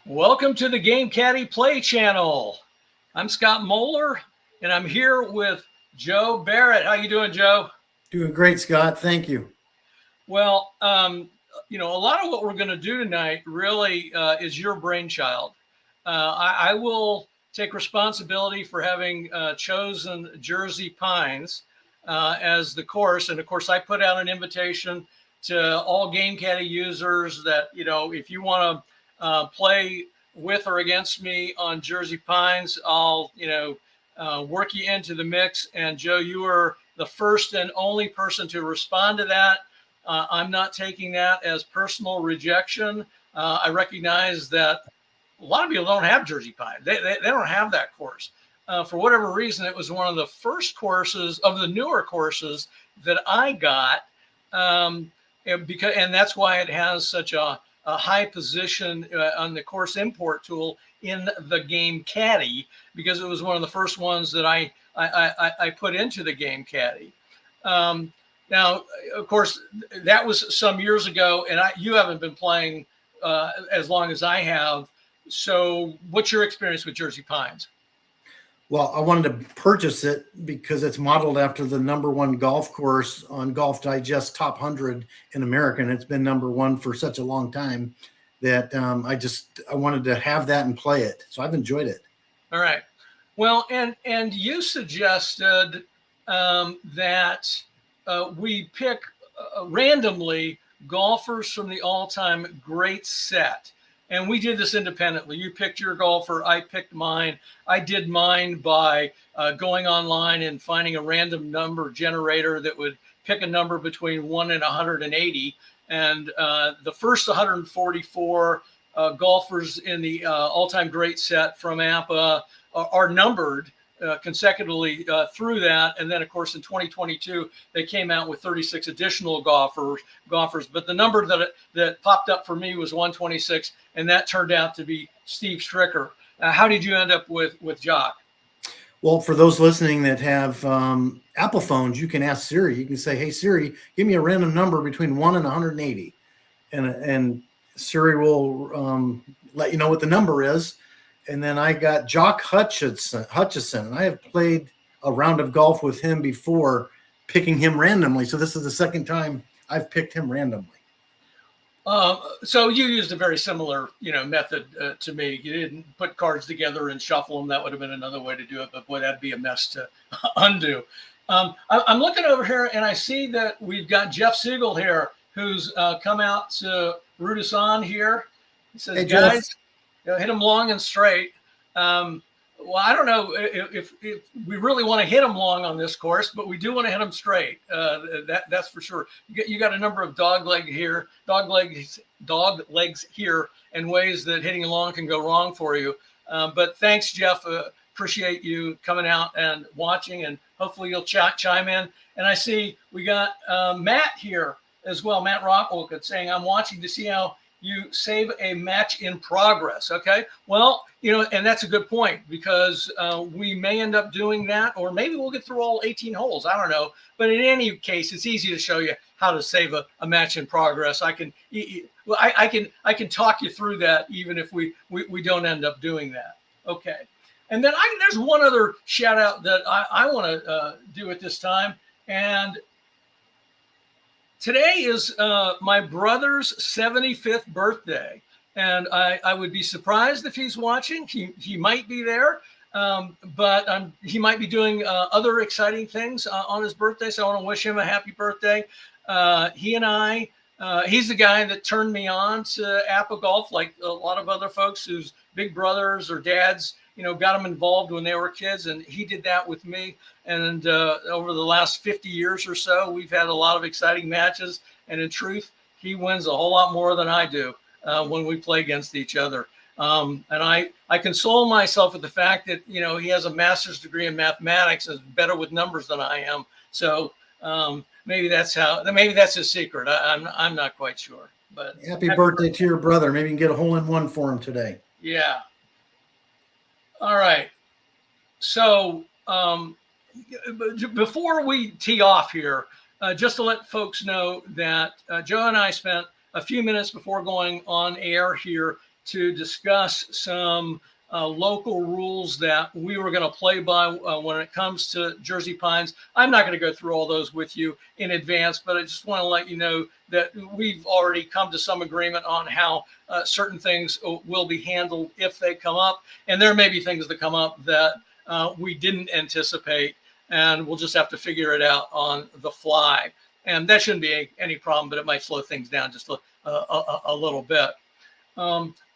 Welcome to the Game Caddy Play Channel. I'm Scott Moeller, and I'm here with Joe Barrett. How you doing, Joe? Doing great, Scott. Thank you. Well, a lot of what we're going to do tonight really is your brainchild. I will take responsibility for having chosen Jersey Pines as the course. And of course, I put out an invitation to all Game Caddy users that, if you want to play with or against me on Jersey Pines, I'll, work you into the mix. And Joe, you are the first and only person to respond to that. I'm not taking that as personal rejection. I recognize that a lot of people don't have Jersey Pine. They don't have that course. For whatever reason, it was one of the first courses of the newer courses that I got, and that's why it has such a high position on the course import tool in the Game Caddy, because it was one of the first ones that I put into the Game Caddy. Now, of course, that was some years ago, and you haven't been playing as long as I have. So what's your experience with Jersey Pines? Well, I wanted to purchase it because it's modeled after the #1 golf course on Golf Digest Top 100 in America. And it's been #1 for such a long time that I wanted to have that and play it. So I've enjoyed it. All right. Well, and you suggested that we pick randomly golfers from the all-time great set. And we did this independently. You picked your golfer, I picked mine. I did mine by going online and finding a random number generator that would pick a number between 1 and 180. And the first 144 golfers in the all-time great set from APBA are numbered consecutively through that. And then, of course, in 2022, they came out with 36 additional golfers. But the number that popped up for me was 126, and that turned out to be Steve Stricker. How did you end up with Jock? Well, for those listening that have Apple phones, you can ask Siri. You can say, "Hey, Siri, give me a random number between 1 and 180." And Siri will let you know what the number is. And then I got Jock Hutchison, and I have played a round of golf with him before, picking him randomly. So this is the second time I've picked him randomly. So you used a very similar, method to me. You didn't put cards together and shuffle them. That would have been another way to do it, but boy, that'd be a mess to undo. I'm looking over here, and I see that we've got Jeff Siegel here, who's come out to root us on here. He says, "Hey, guys, hit them long and straight." Well, I don't know if we really want to hit them long on this course, but we do want to hit them straight. That's for sure. You got a number of dog legs here, and ways that hitting long can go wrong for you. But thanks, Jeff. Appreciate you coming out and watching, and hopefully you'll chime in. And I see we got Matt here as well. Matt Rockwell saying, "I'm watching to see how you save a match in progress." Okay. Well, and that's a good point, because we may end up doing that, or maybe we'll get through all 18 holes. I don't know. But in any case, it's easy to show you how to save a match in progress. I can talk you through that, even if we don't end up doing that. Okay. And then there's one other shout out that I want to do at this time. And today is my brother's 75th birthday, and I would be surprised if he's watching. He might be there, but he might be doing other exciting things on his birthday, so I want to wish him a happy birthday. He's the guy that turned me on to APBA golf, like a lot of other folks whose big brothers or dads got them involved when they were kids, and he did that with me. And over the last 50 years or so, we've had a lot of exciting matches. And in truth, he wins a whole lot more than I do when we play against each other. And I console myself with the fact that, he has a master's degree in mathematics and is better with numbers than I am. So maybe that's his secret. I'm not quite sure. But happy birthday to your brother. Maybe you can get a hole-in-one for him today. Yeah. All right. So before we tee off here, just to let folks know that Joe and I spent a few minutes before going on air here to discuss some local rules that we were going to play by when it comes to Jersey Pines. I'm not going to go through all those with you in advance, but I just want to let you know that we've already come to some agreement on how certain things will be handled if they come up. And there may be things that come up that we didn't anticipate, and we'll just have to figure it out on the fly. And that shouldn't be any problem, but it might slow things down just a little bit.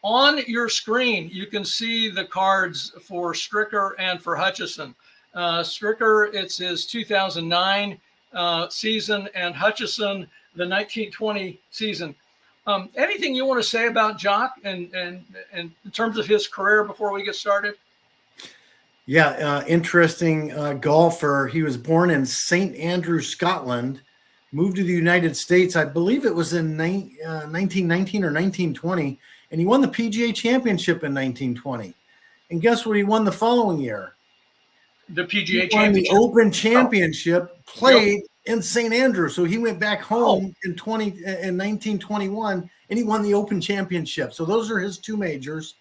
On your screen, you can see the cards for Stricker and for Hutchison. Stricker, it's his 2009 season, and Hutchison, the 1920 season. Anything you want to say about Jock and in terms of his career before we get started? Yeah, interesting golfer. He was born in St. Andrews, Scotland, moved to the United States. I believe it was in 1919 or 1920. And he won the PGA Championship in 1920. And guess what he won the following year? The PGA Championship. Won the Open Championship, played in St. Andrews. So he went back home in 1921, and he won the Open Championship. So those are his two majors.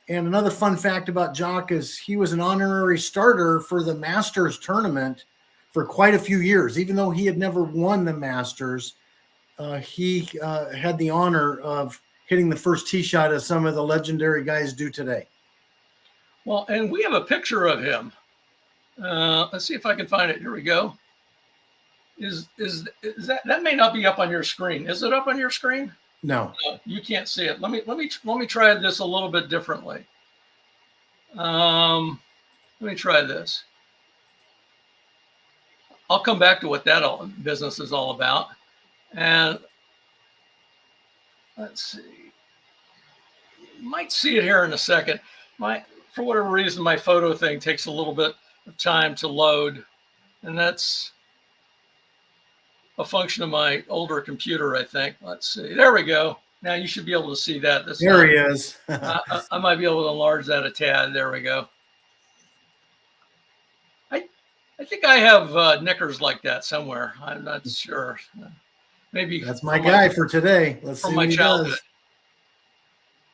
And another fun fact about Jock is he was an honorary starter for the Masters tournament for quite a few years. Even though he had never won the Masters, he had the honor of hitting the first tee shot as some of the legendary guys do today. Well, and we have a picture of him. Let's see if I can find it. Here we go. Is that may not be up on your screen? Is it up on your screen? No, you can't see it. Let me try this a little bit differently. Let me try this. I'll come back to what that business is all about. And let's see. You might see it here in a second. For whatever reason, my photo thing takes a little bit of time to load, and that's a function of my older computer, I think. Let's see. There we go. Now you should be able to see that. There he is. I might be able to enlarge that a tad. There we go. I think I have knickers like that somewhere. I'm not sure. Maybe that's my guy for today. Let's see my childhood.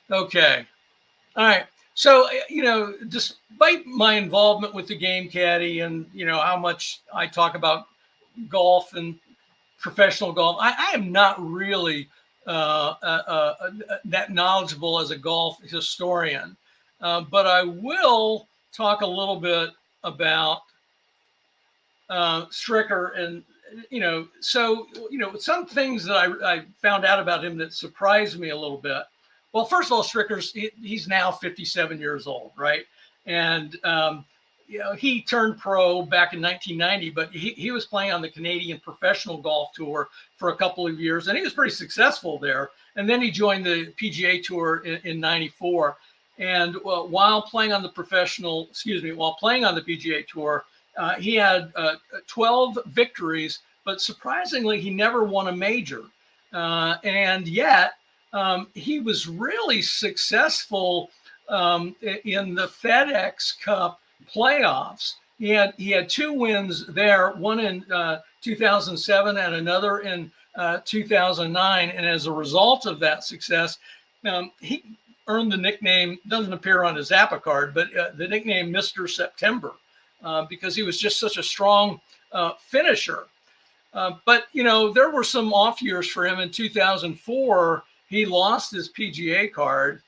Okay. All right. So, despite my involvement with the Game Caddy and, how much I talk about golf and professional golf, I am not really that knowledgeable as a golf historian. But I will talk a little bit about Stricker and, some things that I found out about him that surprised me a little bit. Well, first of all, Stricker's, he's now 57 years old, right? And, he turned pro back in 1990, but he was playing on the Canadian Professional Golf Tour for a couple of years, and he was pretty successful there. And then he joined the PGA Tour in 94. And while playing on the PGA Tour, he had 12 victories, but surprisingly, he never won a major. And yet, he was really successful in the FedEx Cup playoffs. He had two wins there, one in 2007 and another in 2009. And as a result of that success, he earned the nickname, doesn't appear on his APBA card, but the nickname Mr. September, because he was just such a strong finisher. But, there were some off years for him. In 2004, he lost his PGA card.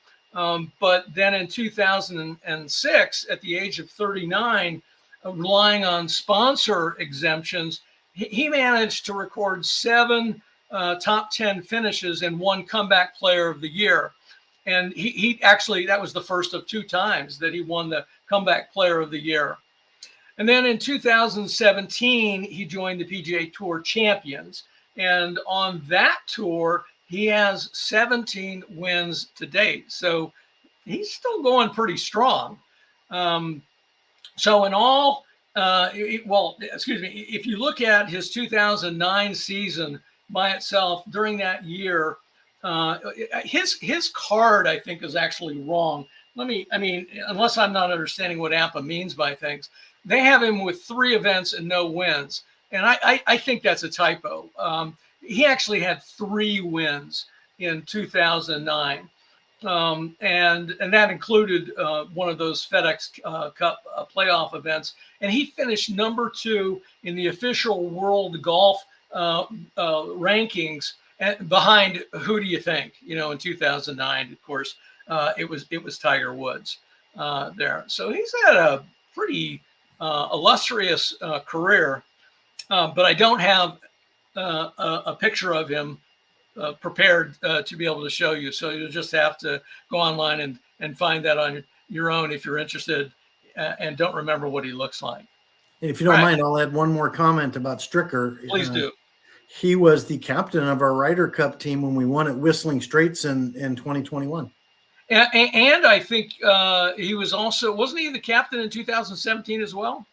But then in 2006, at the age of 39, relying on sponsor exemptions, he managed to record 7 top 10 finishes and 1 comeback player of the year. And he actually, that was the first of 2 times that he won the comeback player of the year. And then in 2017, he joined the PGA Tour Champions. And on that tour, he has 17 wins to date. So he's still going pretty strong. So in all, if you look at his 2009 season by itself during that year, his card, I think, is actually wrong. Unless I'm not understanding what APBA means by things, they have him with 3 events and no wins. And I think that's a typo. He actually had 3 wins in 2009. and that included one of those FedEx Cup playoff events. And he finished number 2 in the official world golf rankings, behind, who do you think? In 2009, of course, it was Tiger Woods there. So he's had a pretty illustrious career, but I don't have a picture of him prepared to be able to show you. So you'll just have to go online and find that on your own if you're interested and don't remember what he looks like. If you don't mind, I'll add one more comment about Stricker. Please do. He was the captain of our Ryder Cup team when we won at Whistling Straits in 2021. And I think he was also, wasn't he the captain in 2017 as well?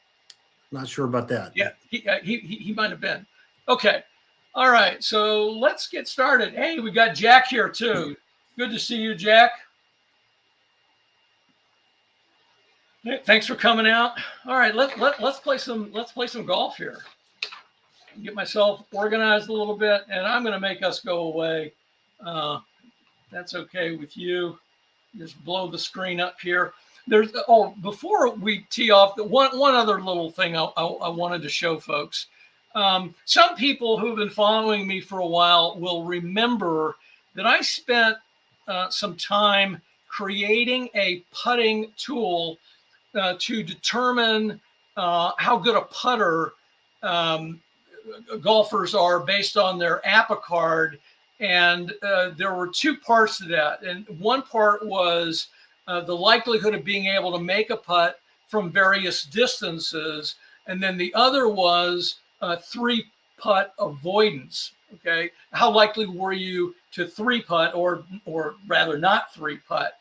Not sure about that. Yeah, he might have been. Okay. All right. So let's get started. Hey, we got Jack here too. Good to see you, Jack. Thanks for coming out. All right, let's play some golf here. Get myself organized a little bit, and I'm going to make us go away. That's okay with you. Just blow the screen up here. Before we tee off, one other little thing I wanted to show folks. Some people who've been following me for a while will remember that I spent some time creating a putting tool to determine how good a putter golfers are based on their APBA card. And there were 2 parts to that. And one part was the likelihood of being able to make a putt from various distances. And then the other was 3-putt avoidance. Okay. How likely were you to 3-putt or rather not 3-putt?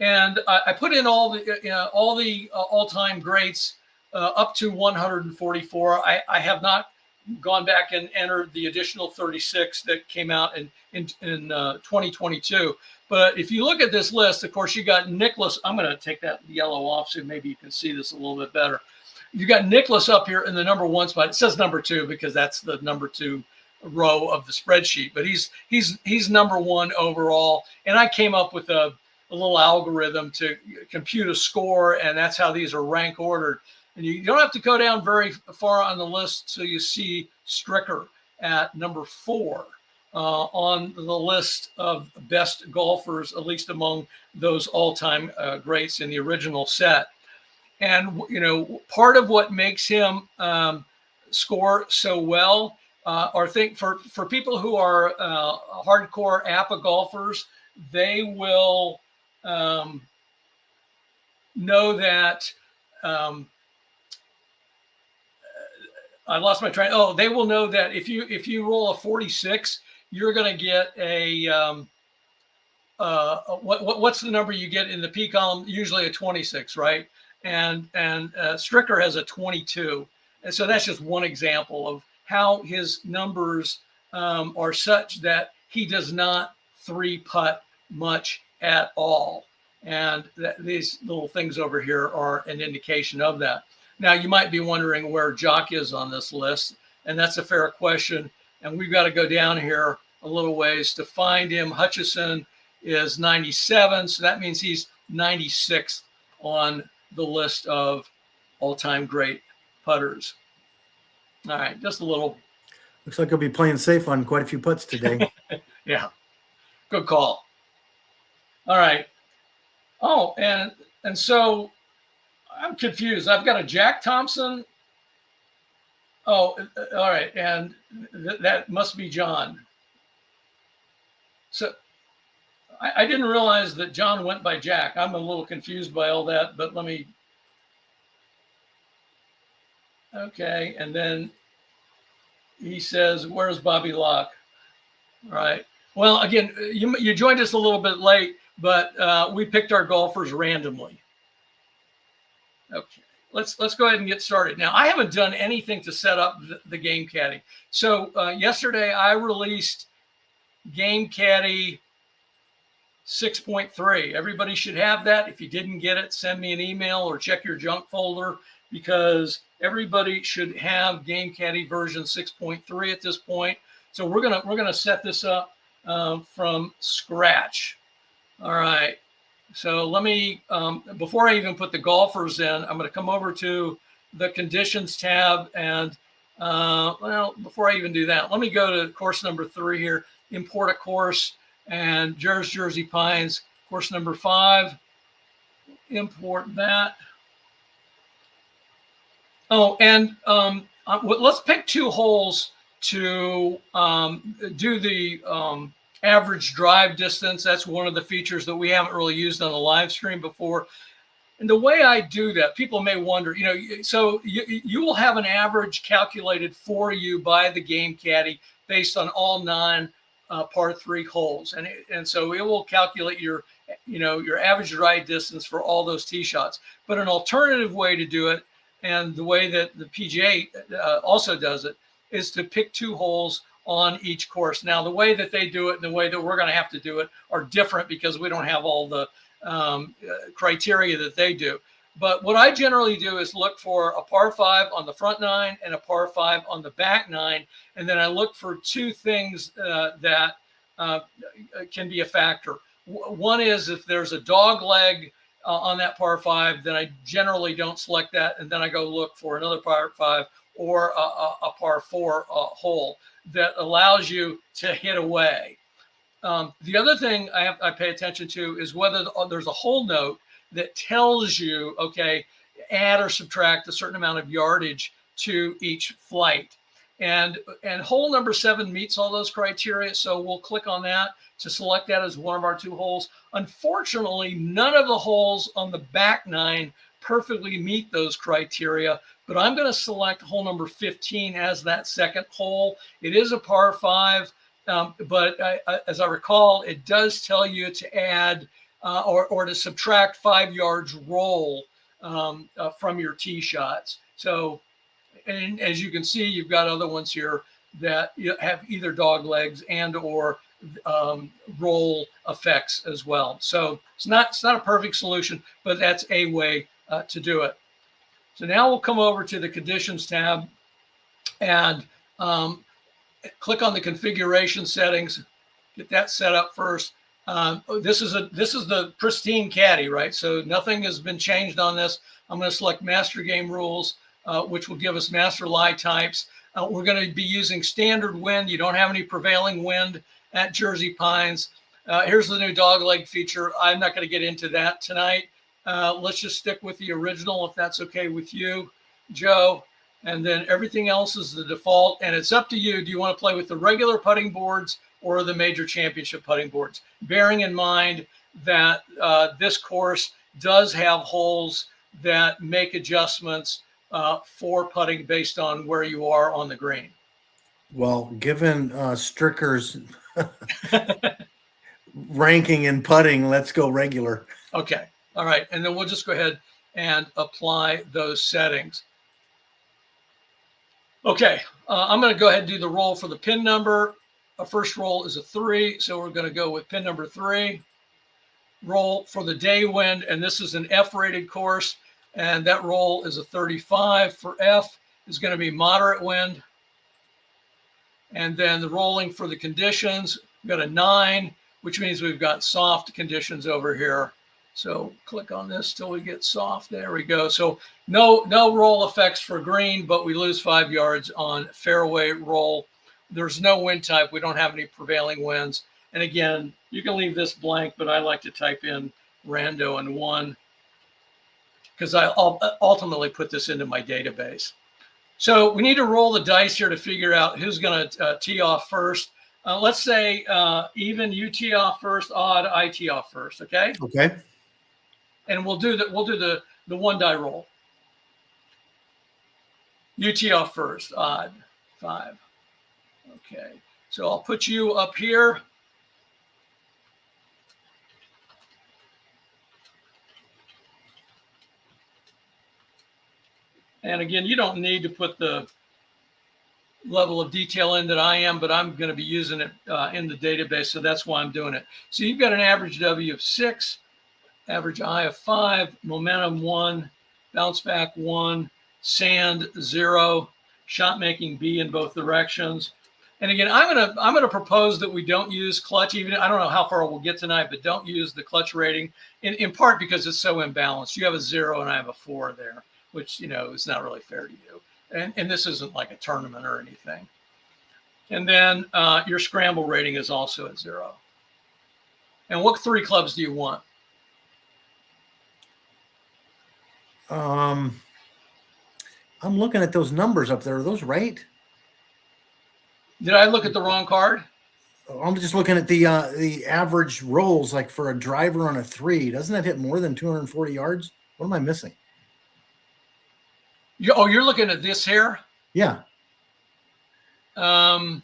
And I put in all the all-time greats up to 144. I have not gone back and entered the additional 36 that came out in 2022. But if you look at this list, of course, you got Nicklaus. I'm going to take that yellow off so maybe you can see this a little bit better. You got Nicklaus up here in the number 1 spot. It says number 2 because that's the number 2 row of the spreadsheet. But he's number 1 overall. And I came up with a little algorithm to compute a score, and that's how these are rank ordered. And you don't have to go down very far on the list so you see Stricker at number 4 on the list of best golfers, at least among those all-time greats in the original set. And part of what makes him score so well, or think for people who are hardcore APBA golfers, they will know that I lost my train. Oh, they will know that if you roll a 46, you're going to get a what's the number you get in the P column? Usually a 26, right? And Stricker has a 22, and so that's just one example of how his numbers are such that he does not 3-putt much at all. And these little things over here are an indication of that. Now, you might be wondering where Jock is on this list, and that's a fair question. And we've got to go down here a little ways to find him. Hutchison is 97, so that means he's 96th on the list of all-time great putters. All right, just a little. Looks like he'll be playing safe on quite a few putts today. Yeah, good call. All right. Oh, and so I'm confused. I've got a Jack Thompson. Oh, all right. And that must be John. So I didn't realize that John went by Jack. I'm a little confused by all that, but let me. Okay. And then he says, where's Bobby Locke? All right. Well, again, you joined us a little bit late, but we picked our golfers randomly. Okay, let's go ahead and get started. Now, I haven't done anything to set up the Game Caddy. So yesterday I released Game Caddy 6.3. Everybody should have that. If you didn't get it, send me an email or check your junk folder, because everybody should have Game Caddy version 6.3 at this point. So we're gonna set this up from scratch. All right. So let me, before I even put the golfers in, I'm going to come over to the conditions tab. And well, before I even do that, let me go to course number 3 here, import a course, and Jersey Pines, course number 5, import that. Oh, and let's pick 2 holes to do the average drive distance. That's one of the features that we haven't really used on the live stream before. And the way I do that, people may wonder, so you will have an average calculated for you by the game caddy based on all 9 par 3 holes. And so it will calculate your average drive distance for all those tee shots. But an alternative way to do it, and the way that the PGA also does it, is to pick 2 holes on each course. Now, the way that they do it and the way that we're going to have to do it are different because we don't have all the criteria that they do. But what I generally do is look for a par 5 on the front 9 and a par 5 on the back 9. And then I look for 2 things that can be a factor. One is if there's a dog leg on that par 5, then I generally don't select that. And then I go look for another par 5 or a par 4 hole that allows you to hit away. The other thing I pay attention to is whether there's a hole note that tells you, okay, add or subtract a certain amount of yardage to each flight. And hole number 7 meets all those criteria. So we'll click on that to select that as one of our 2 holes. Unfortunately, none of the holes on the back 9 perfectly meet those criteria, but I'm going to select hole number 15 as that second hole. It is a par 5. But as I recall, it does tell you to add or to subtract 5 yards roll from your tee shots. So, and as you can see, you've got other ones here that have either dog legs and or roll effects as well. So it's not a perfect solution, but that's a way to do it. So now we'll come over to the conditions tab and click on the configuration settings, get that set up first. This is the pristine caddy, right? So nothing has been changed on this. I'm going to select master game rules, which will give us master lie types. We're going to be using standard wind. You don't have any prevailing wind at Jersey Pines. Here's the new dog leg feature. I'm not going to get into that tonight. Let's just stick with the original if that's okay with you, Joe. And then everything else is the default, and it's up to you. Do you want to play with the regular putting boards or the major championship putting boards? Bearing in mind that this course does have holes that make adjustments for putting based on where you are on the green. Well, given Stricker's ranking in putting, let's go regular. Okay. All right. And then we'll just go ahead and apply those settings. Okay, I'm going to go ahead and do the roll for the pin number. Our first roll is a 3, so we're going to go with pin number 3. Roll for the day wind, and this is an F-rated course, and that roll is a 35 for F. Is going to be moderate wind. And then the rolling for the conditions, we've got a 9, which means we've got soft conditions over here. So click on this till we get soft. There we go. So no roll effects for green, but we lose 5 yards on fairway roll. There's no wind type. We don't have any prevailing winds. And again, you can leave this blank, but I like to type in rando and 1 because I'll ultimately put this into my database. So we need to roll the dice here to figure out who's going to tee off first. Let's say even you tee off first, odd I tee off first. Okay. Okay. And we'll do the 1 die roll. You tee off first, odd 5. Okay, so I'll put you up here. And again, you don't need to put the level of detail in that I am, but I'm going to be using it in the database, so that's why I'm doing it. So you've got an average W of 6. Average I of 5, momentum 1, bounce back 1, sand 0, shot making B in both directions. And again, I'm gonna propose that we don't use clutch. Even I don't know how far we'll get tonight, but don't use the clutch rating in part because it's so imbalanced. You have a 0 and I have a 4 there, which is not really fair to you. And this isn't like a tournament or anything. And then your scramble rating is also at 0. And what 3 clubs do you want? I'm looking at those numbers up there. Are those right? Did I look at the wrong card? I'm just looking at the average rolls, like for a driver on a 3. Doesn't that hit more than 240 yards? What am I missing? You're looking at this here? Yeah. I'm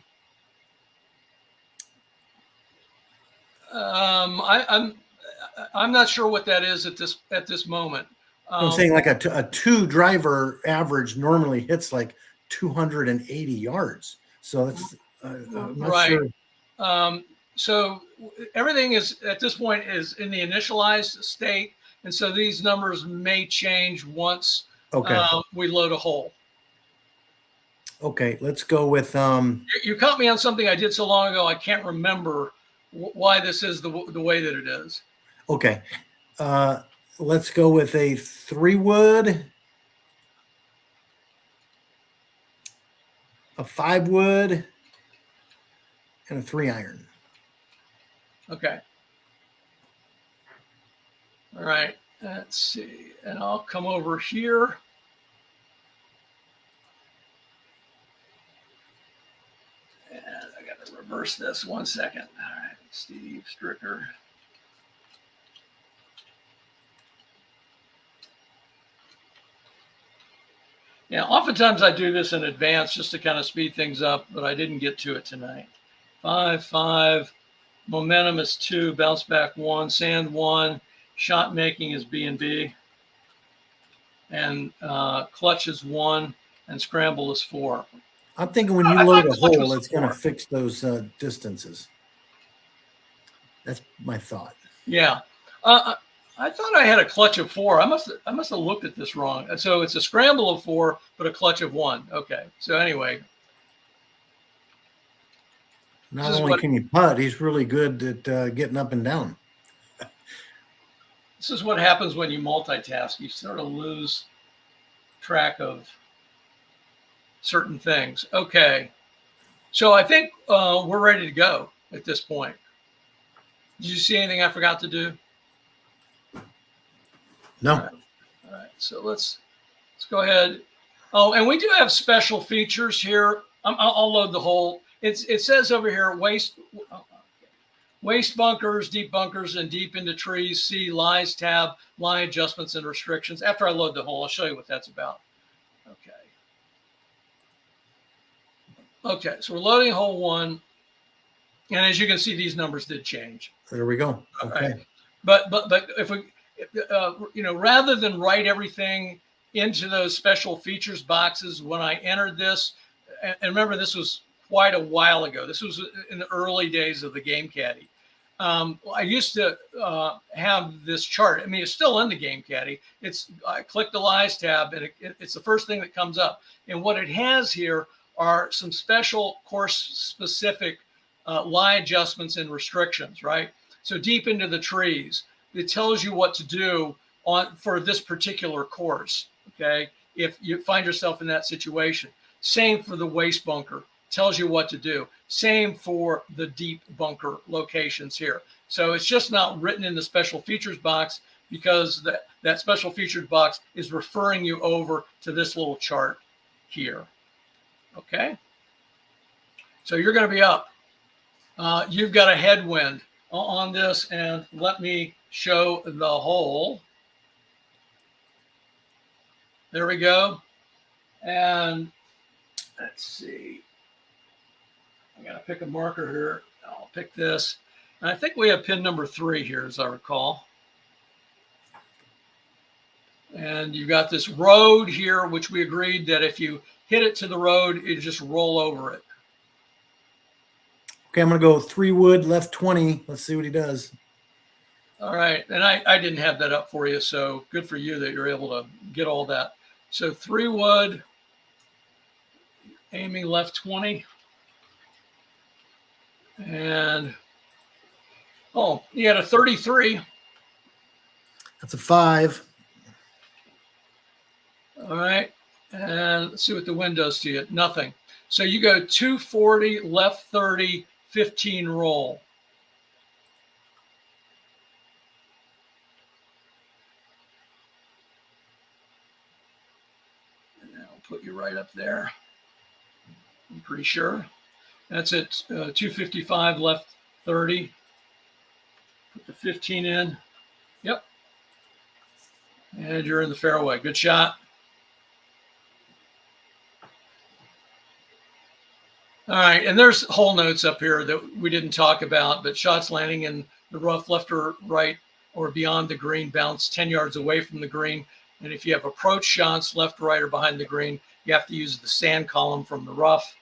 not sure what that is at this moment. I'm saying like a 2 driver average normally hits like 280 yards. So that's I'm not right. Sure. So everything is at this point is in the initialized state, and so these numbers may change once we load a hole. Okay, let's go with. You caught me on something I did so long ago. I can't remember why this is the way that it is. Okay, let's go with a 3-wood, a 5-wood, and a 3-iron. Okay. All right. Let's see, and I'll come over here. And I got to reverse this 1 second. All right, Steve Stricker. Yeah, oftentimes I do this in advance just to kind of speed things up, but I didn't get to it tonight. 5, 5, momentum is 2, bounce back 1, sand 1, shot making is B and B, and clutch is 1, and scramble is 4. I'm thinking when you load a hole, it's going to fix those distances. That's my thought. Yeah. I thought I had a clutch of 4. I must have looked at this wrong. So it's a scramble of 4, but a clutch of 1. Okay. So anyway. Not only can he putt, he's really good at getting up and down. This is what happens when you multitask. You sort of lose track of certain things. Okay. So I think we're ready to go at this point. Did you see anything I forgot to do? No. All right. So let's go ahead. Oh, and we do have special features here. I'll load the whole. It says over here waste bunkers, deep bunkers, and deep into trees. See lies tab, lie adjustments and restrictions. After I load the whole, I'll show you what that's about. Okay. Okay. So we're loading hole 1, and as you can see, these numbers did change. There we go. Okay. Right. But if we rather than write everything into those special features boxes, when I entered this, and remember this was quite a while ago. This was in the early days of the Game Caddy. I used to have this chart. I mean, it's still in the Game Caddy. I click the lies tab, and it's the first thing that comes up. And what it has here are some special course-specific lie adjustments and restrictions, right? So deep into the trees. It tells you what to do for this particular course, okay? If you find yourself in that situation. Same for the waste bunker, tells you what to do. Same for the deep bunker locations here. So it's just not written in the special features box because that special features box is referring you over to this little chart here, okay? So you're gonna be up. You've got a headwind on this, and let me show the hole. There we go. And let's see. I got to pick a marker here. I'll pick this. And I think we have pin number 3 here, as I recall. And you've got this road here, which we agreed that if you hit it to the road, you just roll over it. Okay, I'm going to go 3-wood, left 20. Let's see what he does. All right. And I didn't have that up for you, so good for you that you're able to get all that. So 3-wood, aiming left 20. And, oh, you had a 33. That's a 5. All right. And let's see what the wind does to you. Nothing. So you go 240, left 30, 15 roll. And I'll put you right up there. I'm pretty sure. That's it. 255, left 30. Put the 15 in. Yep. And you're in the fairway. Good shot. All right. And there's hole notes up here that we didn't talk about, but shots landing in the rough left or right or beyond the green bounce 10 yards away from the green. And if you have approach shots left, right, or behind the green, you have to use the sand column from the rough.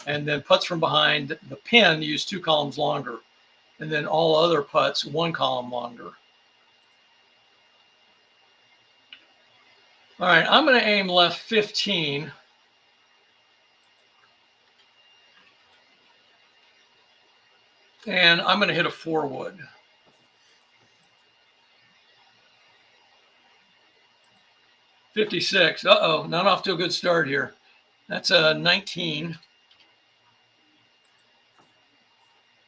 And then putts from behind the pin use 2 columns longer. And then all other putts 1 column longer. All right, I'm going to aim left 15. And I'm going to hit a 4-wood. $56. Uh-oh, not off to a good start here. That's a 19.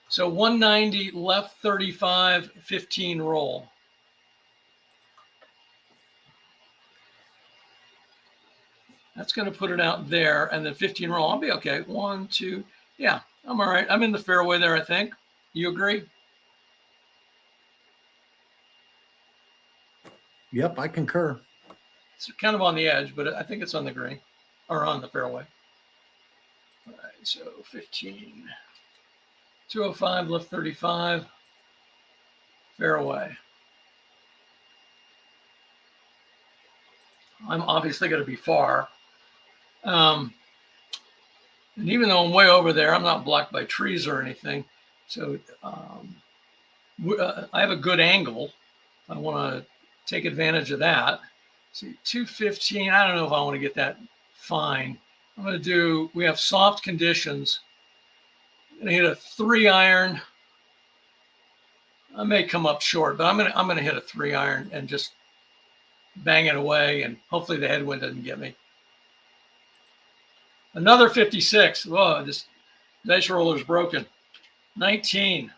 So 190, left 35, 15 roll. That's going to put it out there, and then 15 roll. I'll be okay. 1, 2. Yeah, I'm all right. I'm in the fairway there, I think. You agree? Yep, I concur. It's kind of on the edge, but I think it's on the green or on the fairway. All right, so 15. 205, left 35, fairway. I'm obviously going to be far. And even though I'm way over there, I'm not blocked by trees or anything. So I have a good angle. I want to take advantage of that. See, 215, I don't know if I want to get that fine. I'm going to do, we have soft conditions. I'm going to hit a 3-iron. I may come up short, but I'm going to hit a 3-iron and just bang it away, and hopefully the headwind doesn't get me. Another 56. Whoa, this dice roller's broken. 19.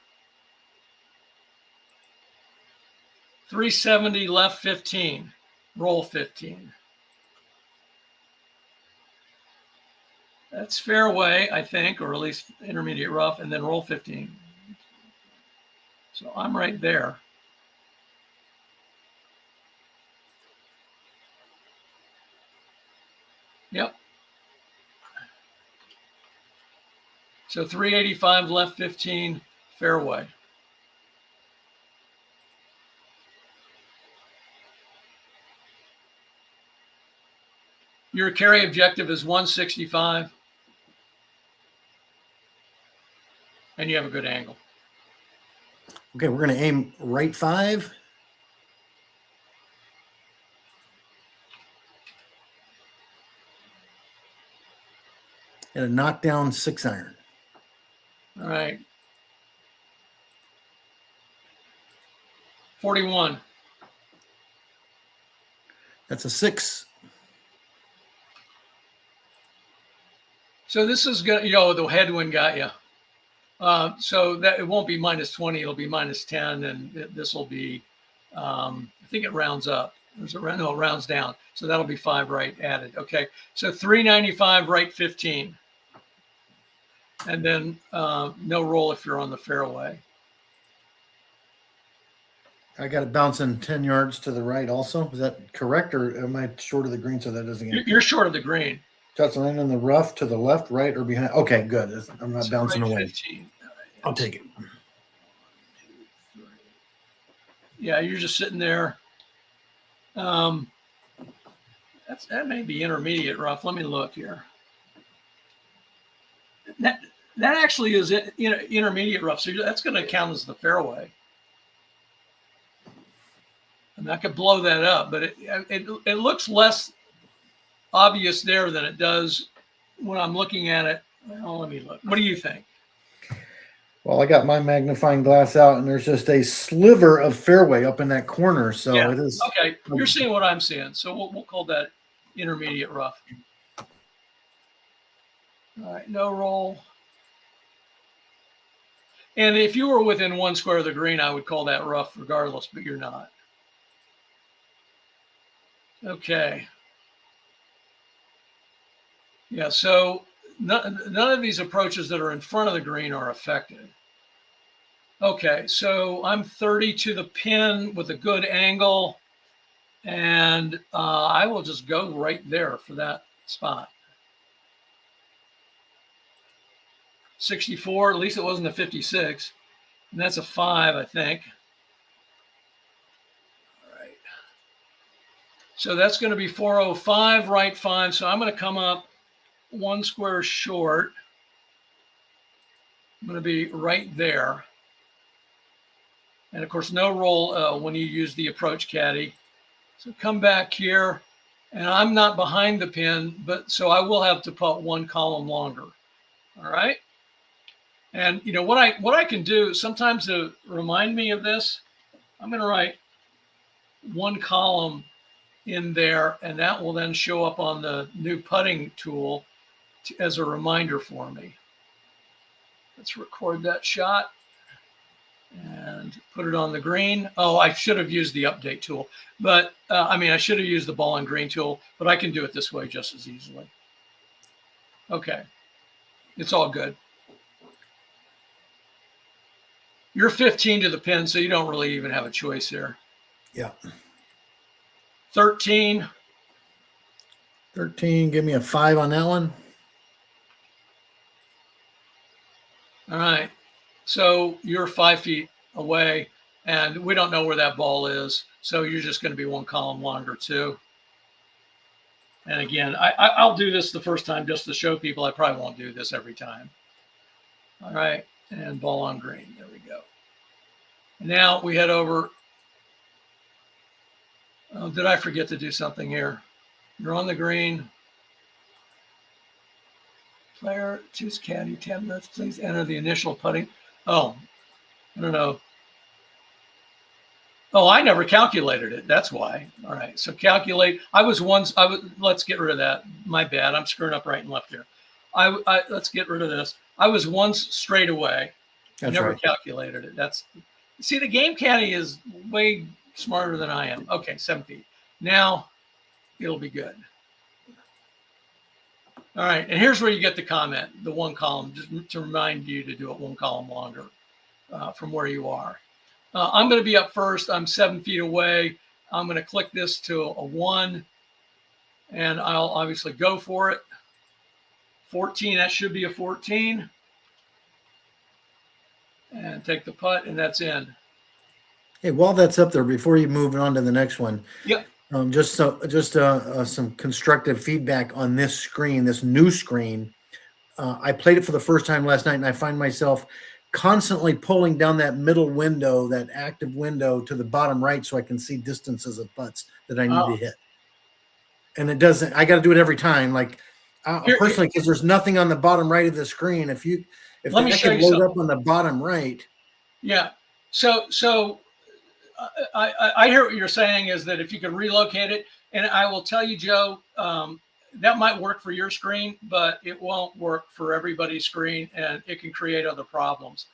370, left 15. Roll 15. That's fairway, I think, or at least intermediate rough, and then roll 15. So I'm right there. Yep. So 385, left 15, fairway. Your carry objective is 165. And you have a good angle. Okay, we're going to aim right 5. And a knockdown 6-iron. All right. 41. That's a 6. So this is going to, the headwind got you. So that it won't be minus 20, it'll be minus 10, and this will be, I think it rounds up. There's a no, it rounds down. So that'll be 5 right added. Okay. So 395, right 15. And then no roll if you're on the fairway. I got it bouncing 10 yards to the right also. Is that correct, or am I short of the green so that doesn't get... You're short of the green. Shots landing in the rough to the left, right, or behind? Okay, good. I'm not bouncing right away. 15. Right, I'll take it. 1, 2, 3. Yeah, you're just sitting there. That may be intermediate rough. Let me look here. That actually is intermediate rough. So that's going to count as the fairway. And I could blow that up, but it looks less obvious there than it does when I'm looking at it. Well, let me look. What do you think? Well, I got my magnifying glass out, and there's just a sliver of fairway up in that corner. So Yeah. it is. Okay. You're seeing what I'm seeing. So we'll call that intermediate rough. All right. No roll. And if you were within 1 square of the green, I would call that rough regardless, but you're not. Okay. Yeah. So none of these approaches that are in front of the green are affected. Okay. So I'm 30 to the pin with a good angle. And I will just go right there for that spot. 64, at least it wasn't a 56. And that's a 5, I think. All right. So that's going to be 405, right 5. So I'm going to come up 1 square short. I'm going to be right there. And of course, no roll when you use the approach caddy. So come back here. And I'm not behind the pin, but so I will have to put 1 column longer. All right. And you know what I can do sometimes to remind me of this, I'm going to write 1 column in there, and that will then show up on the new putting tool as a reminder for me. Let's record that shot and put it on the green. Oh, I should have used the update tool, but I mean, I should have used the ball and green tool, but I can do it this way just as easily. Okay, it's all good. You're 15 to the pin, so you don't really even have a choice here. Yeah. 13. 13. Give me a 5 on that one. All right. So you're 5 feet away, and we don't know where that ball is. So you're just going to be 1 column longer, too. And again, I'll do this the first time just to show people. I probably won't do this every time. All right. And ball on green. There we go. Now we head over. Oh, did I forget to do something here? You're on the green. Player, choose caddy, 10 minutes. Please enter the initial putting. Oh, I don't know. Oh, I never calculated it. That's why. All right. So calculate. Let's get rid of that. My bad. I'm screwing up right and left here. Let's get rid of this. I was once straight away. I That's never right. calculated it. See, the game caddy is way smarter than I am. Okay, 7 feet. Now it'll be good. All right. And here's where you get the comment, the 1 column, just to remind you to do it 1 column longer from where you are. I'm going to be up first. I'm 7 feet away. I'm going to click this to a 1, and I'll obviously go for it. 14, that should be a 14. And take the putt, and that's in. Hey, while that's up there, before you move on to the next one, Yep. just some constructive feedback on this screen, this new screen. I played it for the first time last night, and I find myself constantly pulling down that middle window, that active window, to the bottom right so I can see distances of putts that I need to hit. And it doesn't. I got to do it every time. Like personally, because there's nothing on the bottom right of the screen. If let me that show could you load something. up on the bottom right. Yeah. So I hear what you're saying is that if you could relocate it, and I will tell you, Joe, that might work for your screen, but it won't work for everybody's screen, and it can create other problems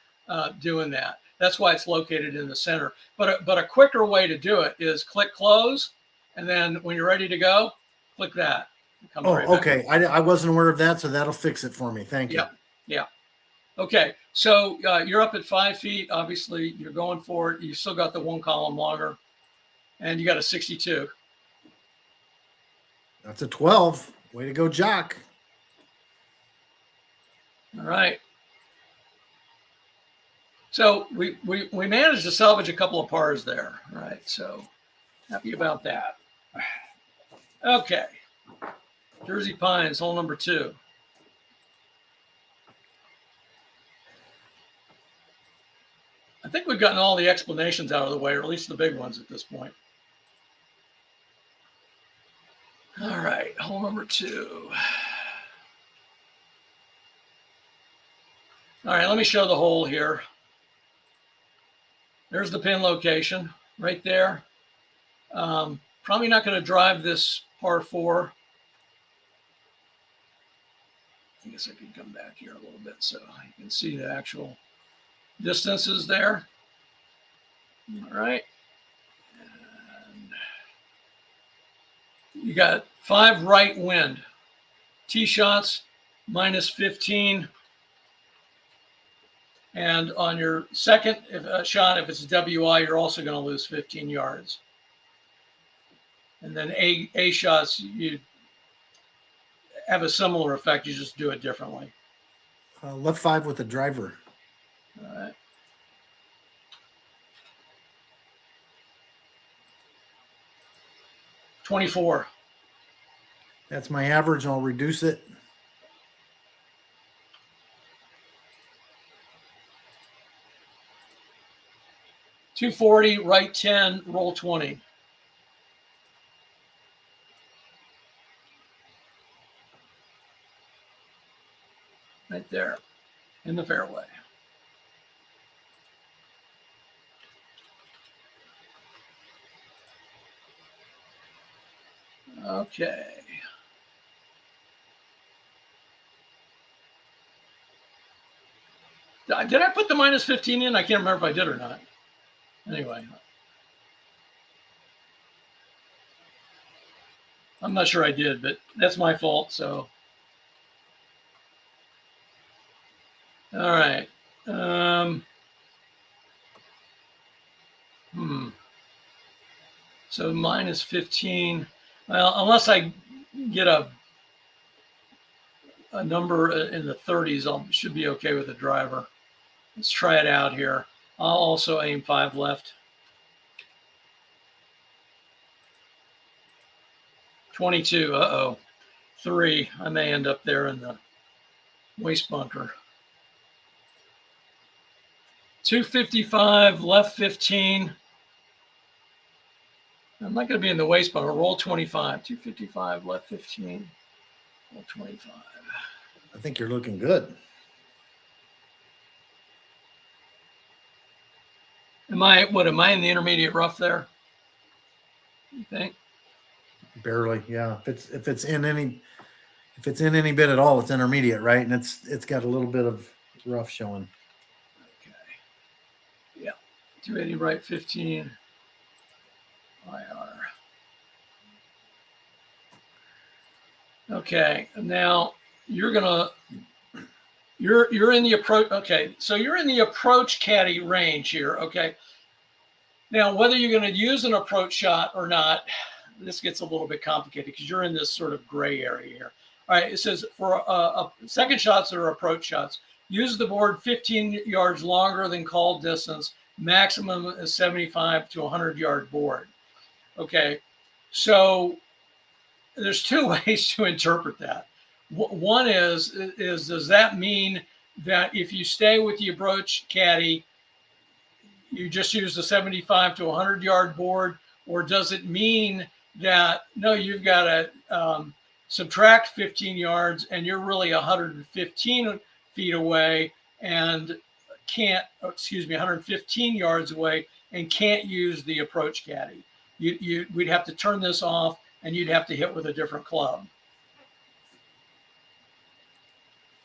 doing that. That's why it's located in the center. But a quicker way to do it is click close, and then when you're ready to go, click that. Oh, right, okay. I wasn't aware of that, so that'll fix it for me. Thank you. Yeah. Okay, so you're up at 5 feet. Obviously, you're going for it. You still got the 1 column longer, and you got a 62. That's a 12. Way to go, Jock. All right. So we managed to salvage a couple of pars there. All right, so happy about that. Okay, Jersey Pines, hole number 2. I think we've gotten all the explanations out of the way, or at least the big ones at this point. All right, hole number 2. All right, let me show the hole here. There's the pin location right there. Probably not going to drive this par 4. I guess I could come back here a little bit so you can see the actual distances there. All right. And you got 5 right wind. Tee shots, -15. And on your second shot, if it's a WI, you're also going to lose 15 yards. And then A shots, you have a similar effect. You just do it differently. Left 5 with the driver. All right. $24. That's my average. I'll reduce it. $240, right 10, roll 20. Right there in the fairway. Okay. Did I put the -15 in? I can't remember if I did or not. Anyway. I'm not sure I did, but that's my fault, so. All right. So -15. Well, unless I get a number in the 30s, I should be okay with the driver. Let's try it out here. I'll also aim 5 left. 22. Uh-oh. 3. I may end up there in the waste bunker. 255, left 15. I'm not going to be in the waste bunker. Roll 25. 255, left 15. Roll 25. I think you're looking good. Am I in the intermediate rough there? You think? Barely, yeah. If it's in any bit at all, it's intermediate, right? And it's got a little bit of rough showing. Okay. Yeah. 280 right 15. IR. Okay. Now you're in the approach. Okay. So you're in the approach caddy range here. Okay. Now, whether you're going to use an approach shot or not, this gets a little bit complicated because you're in this sort of gray area here. All right, it says for second shots or approach shots, use the board 15 yards longer than call distance. Maximum is 75 to 100-yard board. Okay, so there's 2 ways to interpret that. One is does that mean that if you stay with the approach caddy, you just use the 75 to 100-yard board, or does it mean that no, you've got to subtract 15 yards and you're really 115 feet away and can't, 115 yards away and can't use the approach caddy? We'd have to turn this off and you'd have to hit with a different club.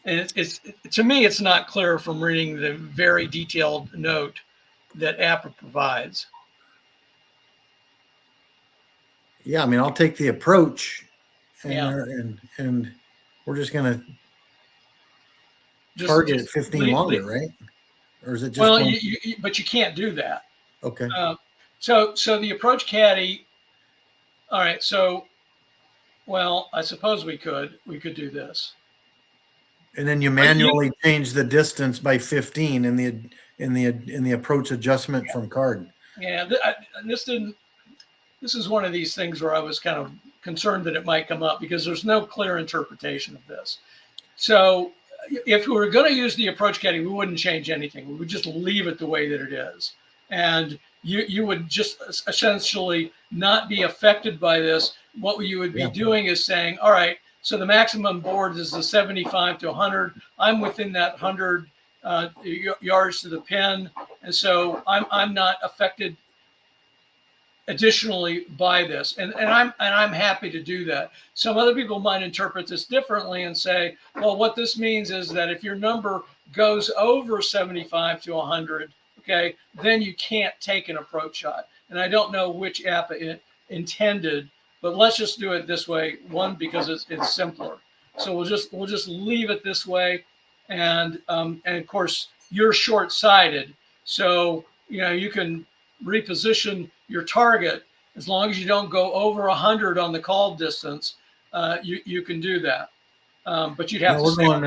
And it's to me, it's not clear from reading the very detailed note that APBA provides. Yeah, I mean, I'll take the approach, and we're just gonna target 15 longer, right? Or is it just? Well, but you can't do that. Okay. So the approach caddy. All right. So, well, I suppose we could do this. And then you manually change the distance by 15 in the approach adjustment from card. Yeah, this is one of these things where I was kind of concerned that it might come up because there's no clear interpretation of this. So if we were going to use the approach caddy, we wouldn't change anything. We would just leave it the way that it is. And you would just essentially not be affected by this. What you would be doing is saying, all right, so the maximum board is the 75 to 100. I'm within that 100 yards to the pin, and so I'm not affected additionally by this, and I'm happy to do that. Some other people might interpret this differently and say, well, what this means is that if your number goes over 75 to 100, okay, then you can't take an approach shot. And I don't know which APBA intended, but let's just do it this way. One, because it's simpler. So we'll just leave it this way, and of course you're short-sighted, so you can reposition your target as long as you don't go over 100 on the call distance. You can do that, but you'd have to. We're going.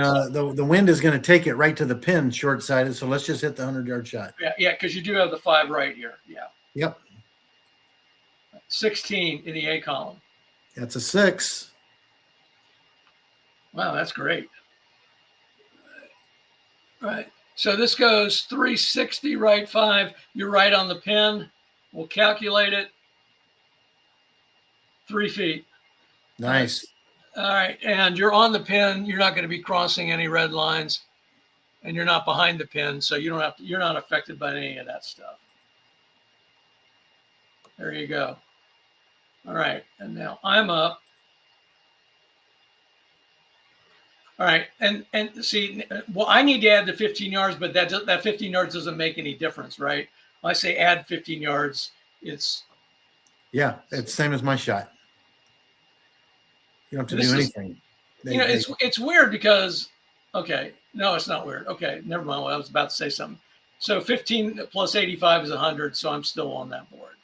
The wind is going to take it right to the pin, short-sighted. So let's just hit the 100-yard shot. Yeah, because you do have the 5 right here. Yeah. Yep. 16 in the A column. That's a 6. Wow, that's great. All right. So this goes 360, right 5. You're right on the pin. We'll calculate it. 3 feet. Nice. All right. And you're on the pin. You're not going to be crossing any red lines, and you're not behind the pin, so you don't have to, you're not affected by any of that stuff. There you go. All right. And now I'm up. All right, and see, well, I need to add the 15 yards, but that 15 yards doesn't make any difference, right? When I say add 15 yards, it's it's same as my shot. You don't have to do anything. It's weird because, okay, no, it's not weird. Okay, never mind. I was about to say something. So 15 plus 85 is 100, so I'm still on that board.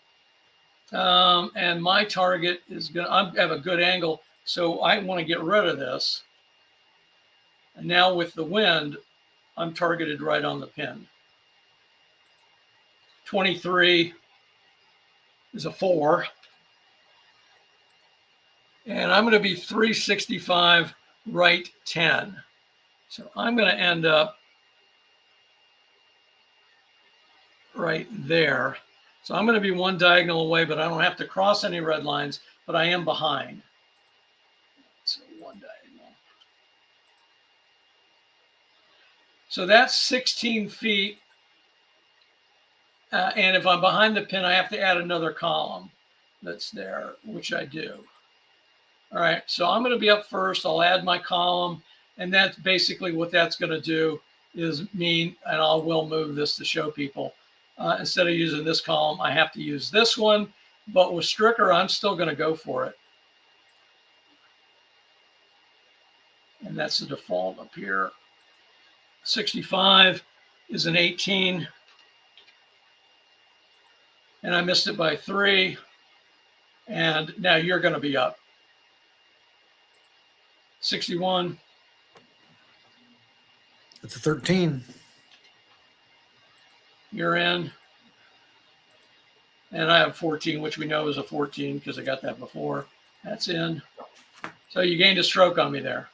And my target is I have a good angle, so I want to get rid of this. And now with the wind, I'm targeted right on the pin. 23 is a 4. And I'm going to be 365 right 10. So I'm going to end up right there. So I'm going to be one diagonal away, but I don't have to cross any red lines, but I am behind. So one diagonal. So that's 16 feet. And if I'm behind the pin, I have to add another column that's there, which I do. All right, so I'm going to be up first. I'll add my column. And that's basically what that's going to do is mean, and I will move this to show people. Instead of using this column, I have to use this one. But with Stricker, I'm still going to go for it. And that's the default up here. 65 is an 18. And I missed it by 3. And now you're going to be up. 61. It's a 13. You're in. And I have 14, which we know is a 14 because I got that before. That's in. So you gained a stroke on me there.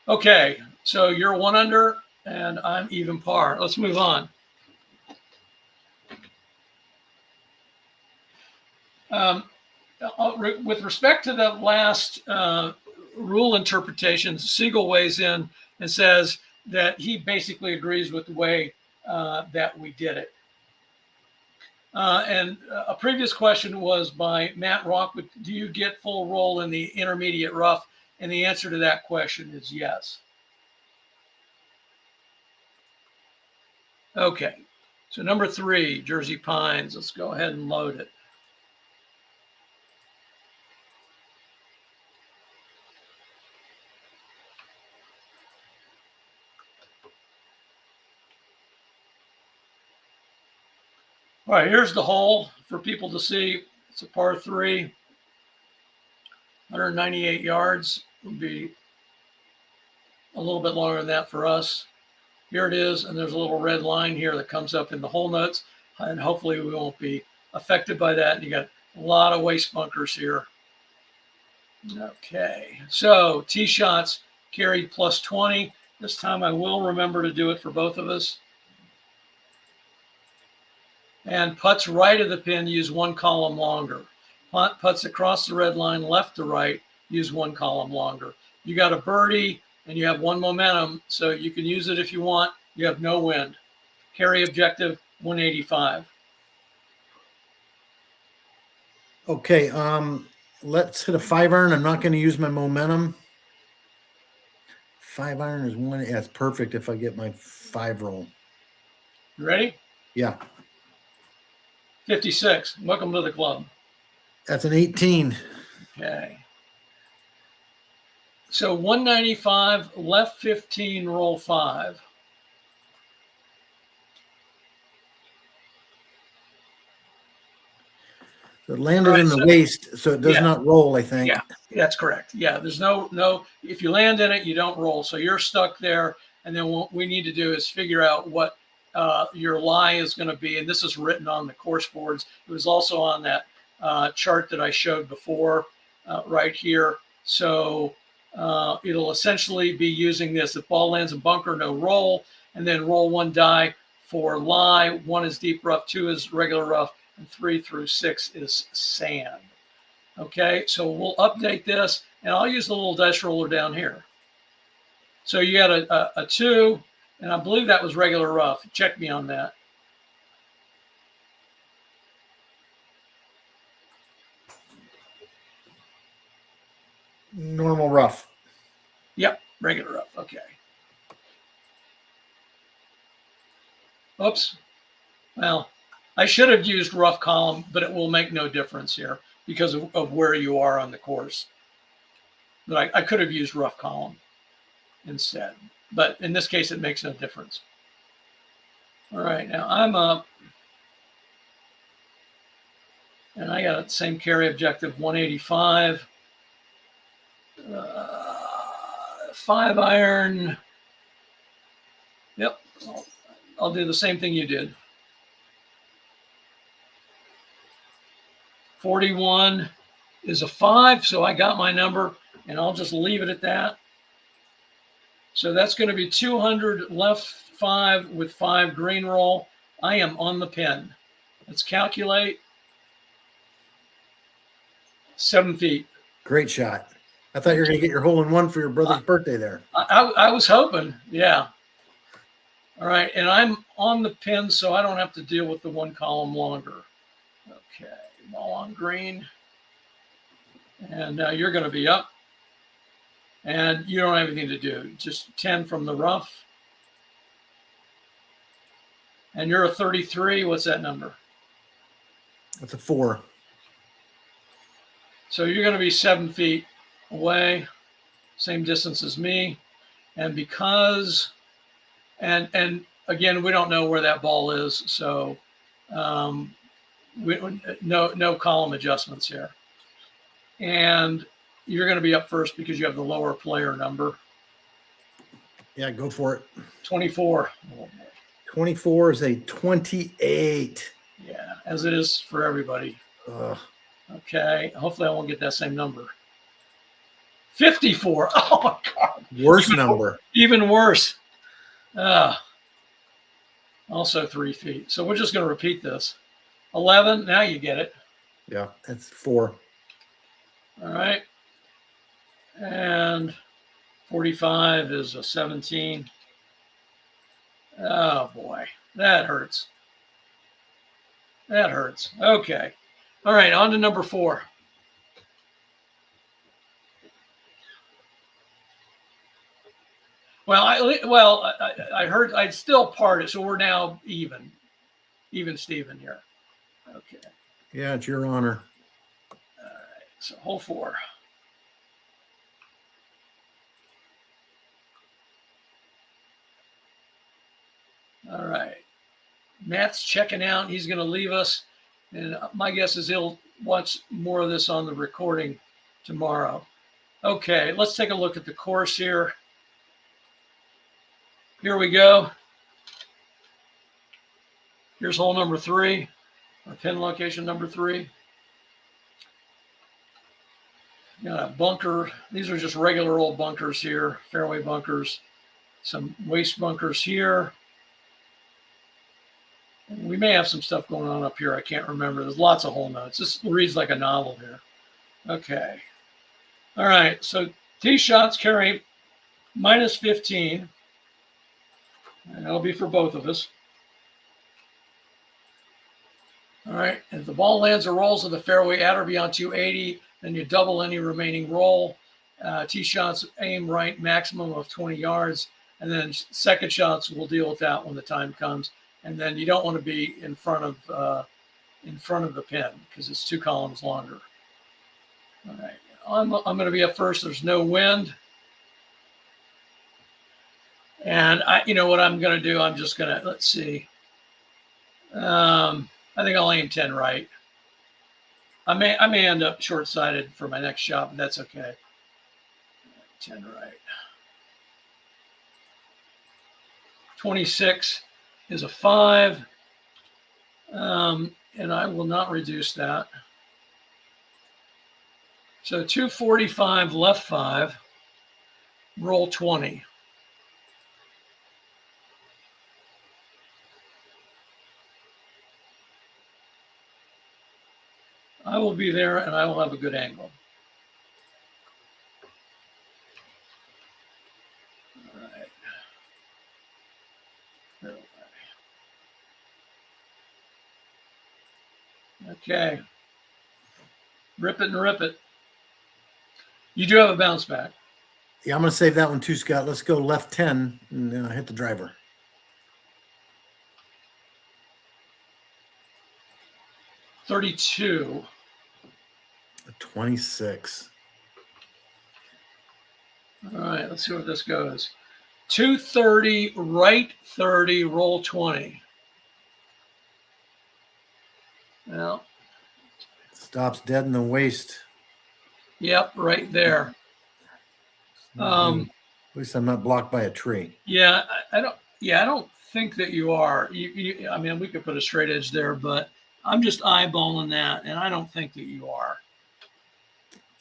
Okay, so you're 1 under and I'm even par. Let's move on. With respect to the last rule interpretation, Siegel weighs in and says that he basically agrees with the way that we did it. And a previous question was by Matt Rockwood, do you get full roll in the intermediate rough? And the answer to that question is yes. Okay, so number 3, Jersey Pines. Let's go ahead and load it. All right, here's the hole for people to see. It's a par 3, 198 yards. Would be a little bit longer than that for us. Here it is, and there's a little red line here that comes up in the hole notes, and hopefully we won't be affected by that. And you got a lot of waste bunkers here. Okay, so tee shots carried plus 20. This time I will remember to do it for both of us. And putts right of the pin, use 1 column longer. Putts across the red line, left to right, use 1 column longer. You got a birdie and you have one momentum, so you can use it if you want. You have no wind. Carry objective 185. Okay, let's hit a 5-iron. I'm not going to use my momentum. 5-iron is one. Yeah, it's perfect if I get my 5 roll. You ready? Yeah. 56. Welcome to the club. That's an 18. Okay. So 195, left 15, roll 5. So it landed in the waist, so it does not roll, I think. Yeah, that's correct. Yeah, there's no, if you land in it, you don't roll. So you're stuck there. And then what we need to do is figure out what your lie is going to be. And this is written on the course boards. It was also on that chart that I showed before right here. So it'll essentially be using this. If ball lands in bunker, no roll. And then roll 1 die for lie. 1 is deep rough, 2 is regular rough, and 3 through 6 is sand. Okay, so we'll update this, and I'll use the little dice roller down here. So you got a 2, and I believe that was regular rough. Check me on that. Normal rough. Yep, regular rough. Okay. Oops. Well, I should have used rough column, but it will make no difference here because of where you are on the course. But I could have used rough column instead. But in this case, it makes no difference. All right, now I'm up. And I got the same carry objective, 185. 5-iron. Yep, I'll do the same thing you did. 41 is a 5, so I got my number, and I'll just leave it at that. So that's going to be 200 left 5 with 5 green roll. I am on the pin. Let's calculate. 7 feet. Great shot. I thought you were going to get your hole-in-one for your brother's birthday there. I was hoping, yeah. All right, and I'm on the pin, so I don't have to deal with the 1 column longer. Okay, ball on green. And now you're going to be up. And you don't have anything to do. Just 10 from the rough. And you're a 33. What's that number? That's a 4. So you're going to be 7 feet away, same distance as me. And because, and again, we don't know where that ball is. So no column adjustments here. And you're going to be up first because you have the lower player number. Yeah, go for it. 24. 24 is a 28. Yeah, as it is for everybody. Ugh. Okay, hopefully I won't get that same number. 54. Oh, my God. Worse number. Even worse. Also 3 feet. So we're just going to repeat this. 11. Now you get it. Yeah, that's 4. All right. And 45 is a 17. Oh, boy. That hurts. That hurts. Okay. All right. On to number 4. Well, I heard I'd still parted, so we're now even Steven here. Okay. Yeah, it's your honor. All right. So hole 4. All right. Matt's checking out. He's going to leave us. And my guess is he'll watch more of this on the recording tomorrow. Okay, let's take a look at the course here. Here we go. Here's hole number 3, or pin location number 3. Got a bunker. These are just regular old bunkers here, fairway bunkers. Some waste bunkers here. And we may have some stuff going on up here. I can't remember. There's lots of hole notes. This reads like a novel here. Okay. All right. So tee shots carry minus 15. And that'll be for both of us. All right. And if the ball lands or rolls in the fairway at or beyond 280, then you double any remaining roll. Tee shots aim right, maximum of 20 yards. And then second shots, we'll deal with that when the time comes. And then you don't want to be in front of the pin because it's 2 columns longer. All right. I'm going to be up first. There's no wind. And you know what I'm going to do? I'm just going to, let's see. I think I'll aim 10 right. I may end up short-sighted for my next shot, but that's okay. 10 right. 26 is a 5. And I will not reduce that. So 245 left 5, roll 20. I will be there and I will have a good angle. All right. Okay. Rip it and rip it. You do have a bounce back. Yeah, I'm going to save that one too, Scott. Let's go left 10 and hit the driver. 32. 26. All right, let's see where this goes. 230, right 30, roll 20. Well, stops dead in the waist. Yep, right there. At least I'm not blocked by a tree. Yeah, I don't think that you are. I mean, we could put a straight edge there, but I'm just eyeballing that, and I don't think that you are.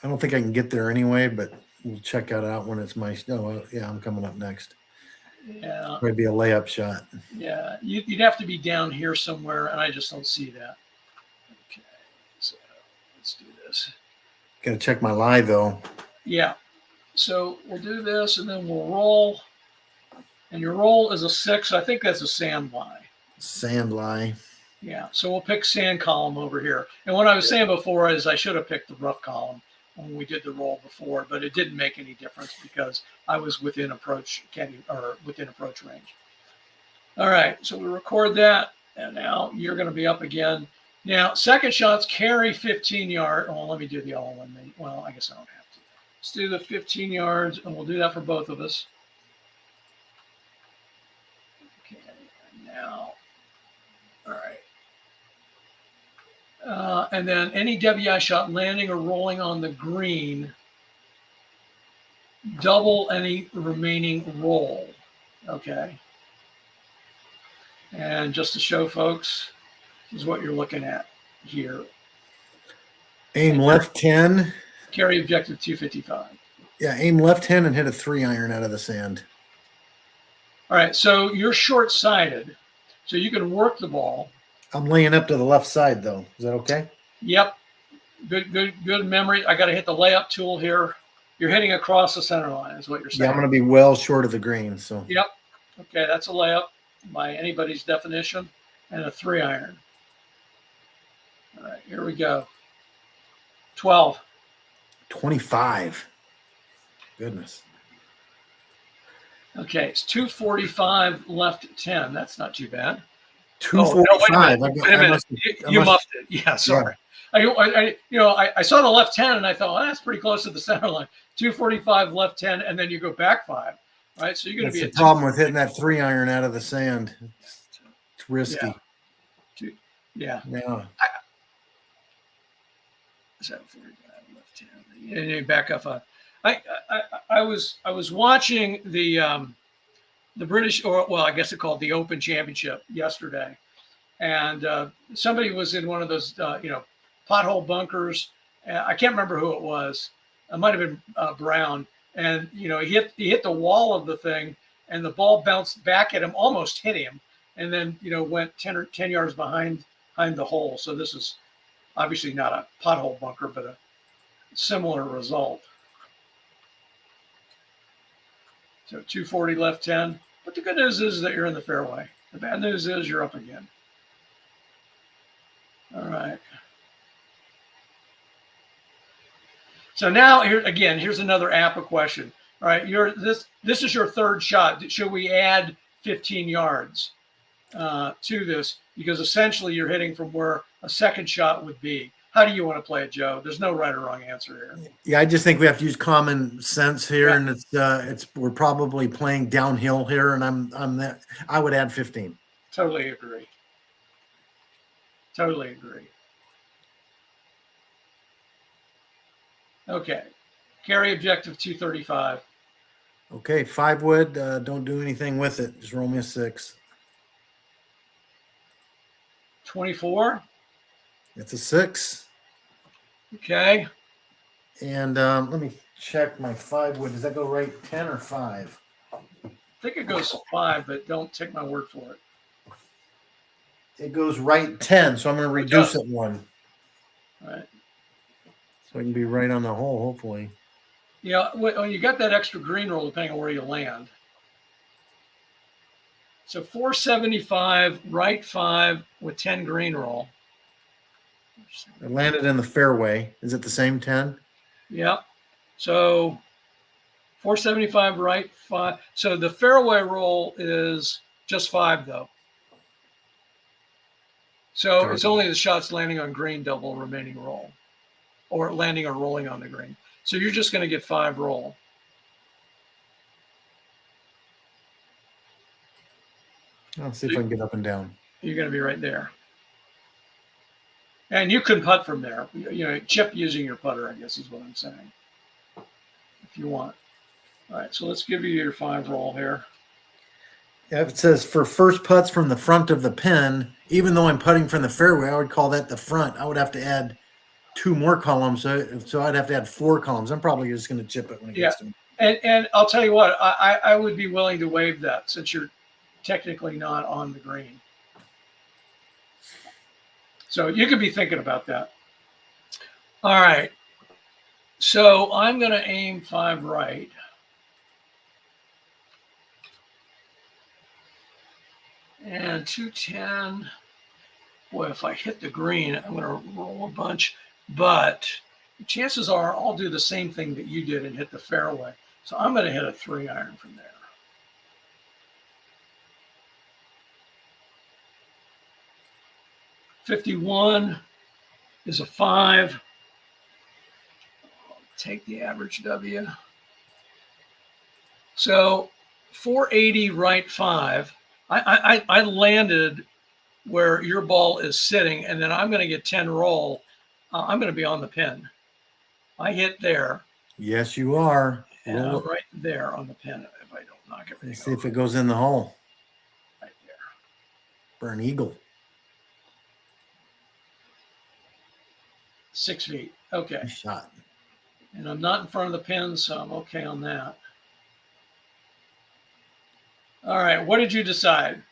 I don't think I can get there anyway, but we'll check it out when it's my. Oh, yeah, I'm coming up next. Yeah, probably be a layup shot. Yeah, you'd have to be down here somewhere, and I just don't see that. Okay, so let's do this. Got to check my lie though. Yeah, so we'll do this, and then we'll roll. And your roll is a 6. I think that's a sand lie. Sand lie. Yeah, so we'll pick sand column over here. And what I was saying before is I should have picked the rough column when we did the roll before, but it didn't make any difference because I was within approach range. All right, so we record that, and now you're going to be up again. Now, second shots carry 15 yards. Oh, let me do the all one. Well, I guess I don't have to. Let's do the 15 yards, and we'll do that for both of us. Okay, now, all right. And then any WI shot landing or rolling on the green, double any remaining roll. Okay. And just to show folks, this is what you're looking at here. Aim left 10. Carry objective 255. Yeah, aim left 10 and hit a 3-iron out of the sand. All right, so you're short-sighted, so you can work the ball. I'm laying up to the left side, though. Is that okay? Yep. Good memory. I got to hit the layup tool here. You're hitting across the center line is what you're saying. Yeah, I'm going to be well short of the green. So. Yep. Okay, that's a layup by anybody's definition, and a 3-iron. All right, here we go. 12. 25. Goodness. Okay, it's 245 left 10. That's not too bad. 245. Wait a minute. You muffed it. Yeah, sorry. Yeah. I saw the left 10 and I thought, well, that's pretty close to the center line. 245 left 10, and then you go back 5. Right, so you're going to be. That's the problem with hitting that 3-iron out of the sand. It's risky. Yeah. Yeah. Is that 45 left 10? Yeah, you back up 5. I was watching the British, or well, I guess it's called the Open Championship yesterday, and somebody was in one of those pothole bunkers. I can't remember who it was. It might have been Brown, and he hit the wall of the thing, and the ball bounced back at him, almost hit him, and then went 10 yards behind the hole. So this is obviously not a pothole bunker, but a similar result. So 240 left 10. But the good news is that you're in the fairway. The bad news is you're up again. All right. So now here's another APBA question. All right, this is your third shot. Should we add 15 yards to this? Because essentially you're hitting from where a second shot would be. How do you want to play it, Joe? There's no right or wrong answer here. Yeah, I just think we have to use common sense here, and we're probably playing downhill here, and I would add 15. Totally agree. Totally agree. Okay. Carry objective 235. Okay, 5 wood. Don't do anything with it. Just roll me a 6. 24. It's a 6. Okay. And let me check my 5 wood. Does that go right 10 or 5? I think it goes 5, but don't take my word for it. It goes right 10, so I'm going to reduce it 1. All right. So I can be right on the hole, hopefully. Yeah, well, you got that extra green roll depending on where you land. So 475, right 5 with 10 green roll. I landed in the fairway. Is it the same 10? Yep. So 475, right 5. So the fairway roll is just 5, though. So it's only the shots landing on green double remaining roll, or landing or rolling on the green. So you're just going to get 5 roll. I'll see if I can get up and down. You're going to be right there. And you can putt from there. You know, chip using your putter, I guess is what I'm saying, if you want. All right, so let's give you your 5 roll here. Yeah, if it says for first putts from the front of the pin, even though I'm putting from the fairway, I would call that the front. I would have to add 2 more columns, so I'd have to add 4 columns. I'm probably just going to chip it when it gets to me. And I'll tell you what, I would be willing to waive that since you're technically not on the green. So you could be thinking about that. All right. So I'm going to aim 5 right. And 210. Boy, if I hit the green, I'm going to roll a bunch. But chances are I'll do the same thing that you did and hit the fairway. So I'm going to hit a 3-iron from there. .51 is a 5. I'll take the average W. So 480 right 5. I landed where your ball is sitting, and then I'm going to get 10 roll. I'm going to be on the pin. I hit there. Yes, you are. And I'm right there on the pin if I don't knock it. Let's see if it goes in the hole. Right there. Burn eagle. 6 feet. Okay. Nice shot. And I'm not in front of the pin, so I'm okay on that. All right. What did you decide?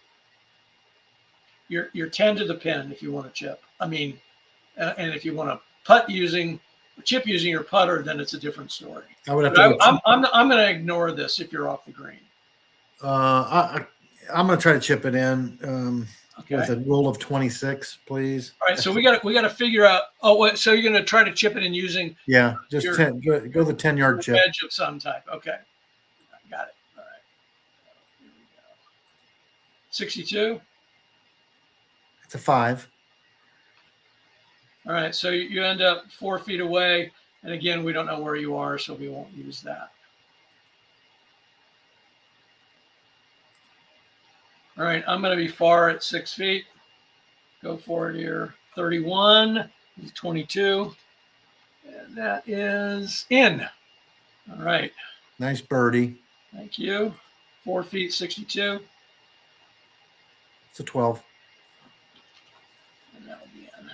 You're 10 to the pin if you want to chip. I mean, and if you want to chip using your putter, then it's a different story. I would have to. I'm going to ignore this if you're off the green. I'm going to try to chip it in. Okay. With a roll of 26, please. All right, so we got to figure out. Oh, so you're going to try to chip it in using? Yeah, just 10. Go the 10-yard chip. Edge of some type. Okay, I got it. All right. Here we go. 62. It's a 5. All right, so you end up 4 feet away, and again, we don't know where you are, so we won't use that. All right, I'm going to be far at 6 feet. Go for it here. 31, 22, and that is in. All right. Nice birdie. Thank you. 4 feet, 62. It's a 12. And that'll be in.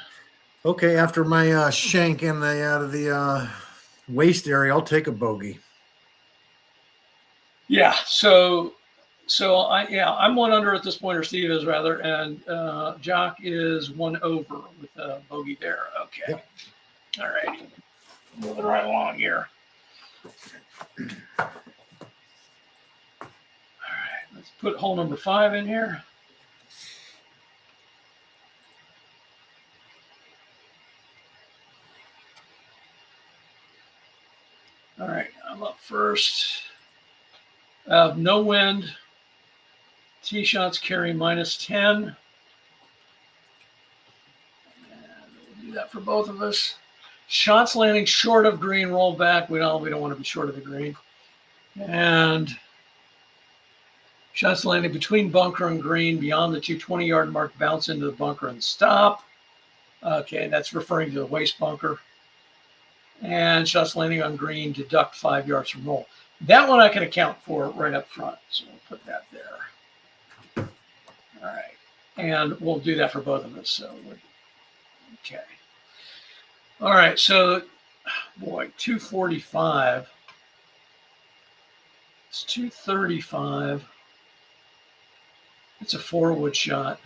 Okay, after my shank in the out of the waist area, I'll take a bogey. Yeah. So I'm 1 under at this point, or Steve is rather, and Jock is 1 over with a bogey there. Okay. Yep. All right. Moving right along here. Let's put hole number 5 in here. All right, I'm up first. No wind. Tee shots carry -10. And we'll do that for both of us. Shots landing short of green, roll back. We don't want to be short of the green. And shots landing between bunker and green beyond the 220-yard mark, bounce into the bunker and stop. Okay, that's referring to the waste bunker. And shots landing on green, deduct 5 yards from roll. That one I can account for right up front. So we'll put that there. All right. And we'll do that for both of us. So, okay. All right. So, boy, 245. It's 235. It's a 4-wood shot.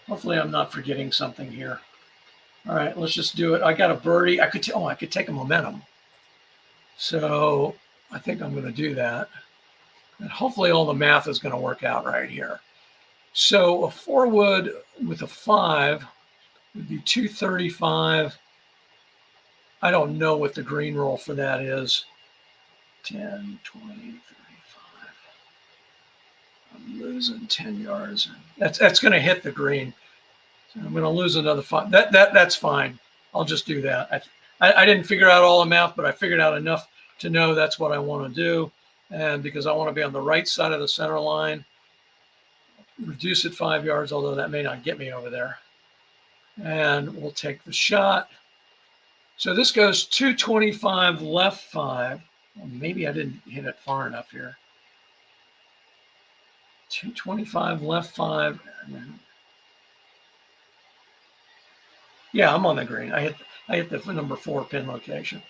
Hopefully I'm not forgetting something here. All right, let's just do it. I got a birdie. I could take a momentum. So I think I'm going to do that. And hopefully all the math is going to work out right here. So a 4-wood with a 5 would be 235. I don't know what the green roll for that is. 10, 20, 35. I'm losing 10 yards. That's going to hit the green. So I'm going to lose another 5. That's fine. I'll just do that. I didn't figure out all the math, but I figured out enough to know that's what I want to do. And because I want to be on the right side of the center line, reduce it 5 yards, although that may not get me over there. And we'll take the shot. So this goes 225 left 5. Well, maybe I didn't hit it far enough here. 225 left 5. And then, yeah, I'm on the green. I hit the number 4 pin location.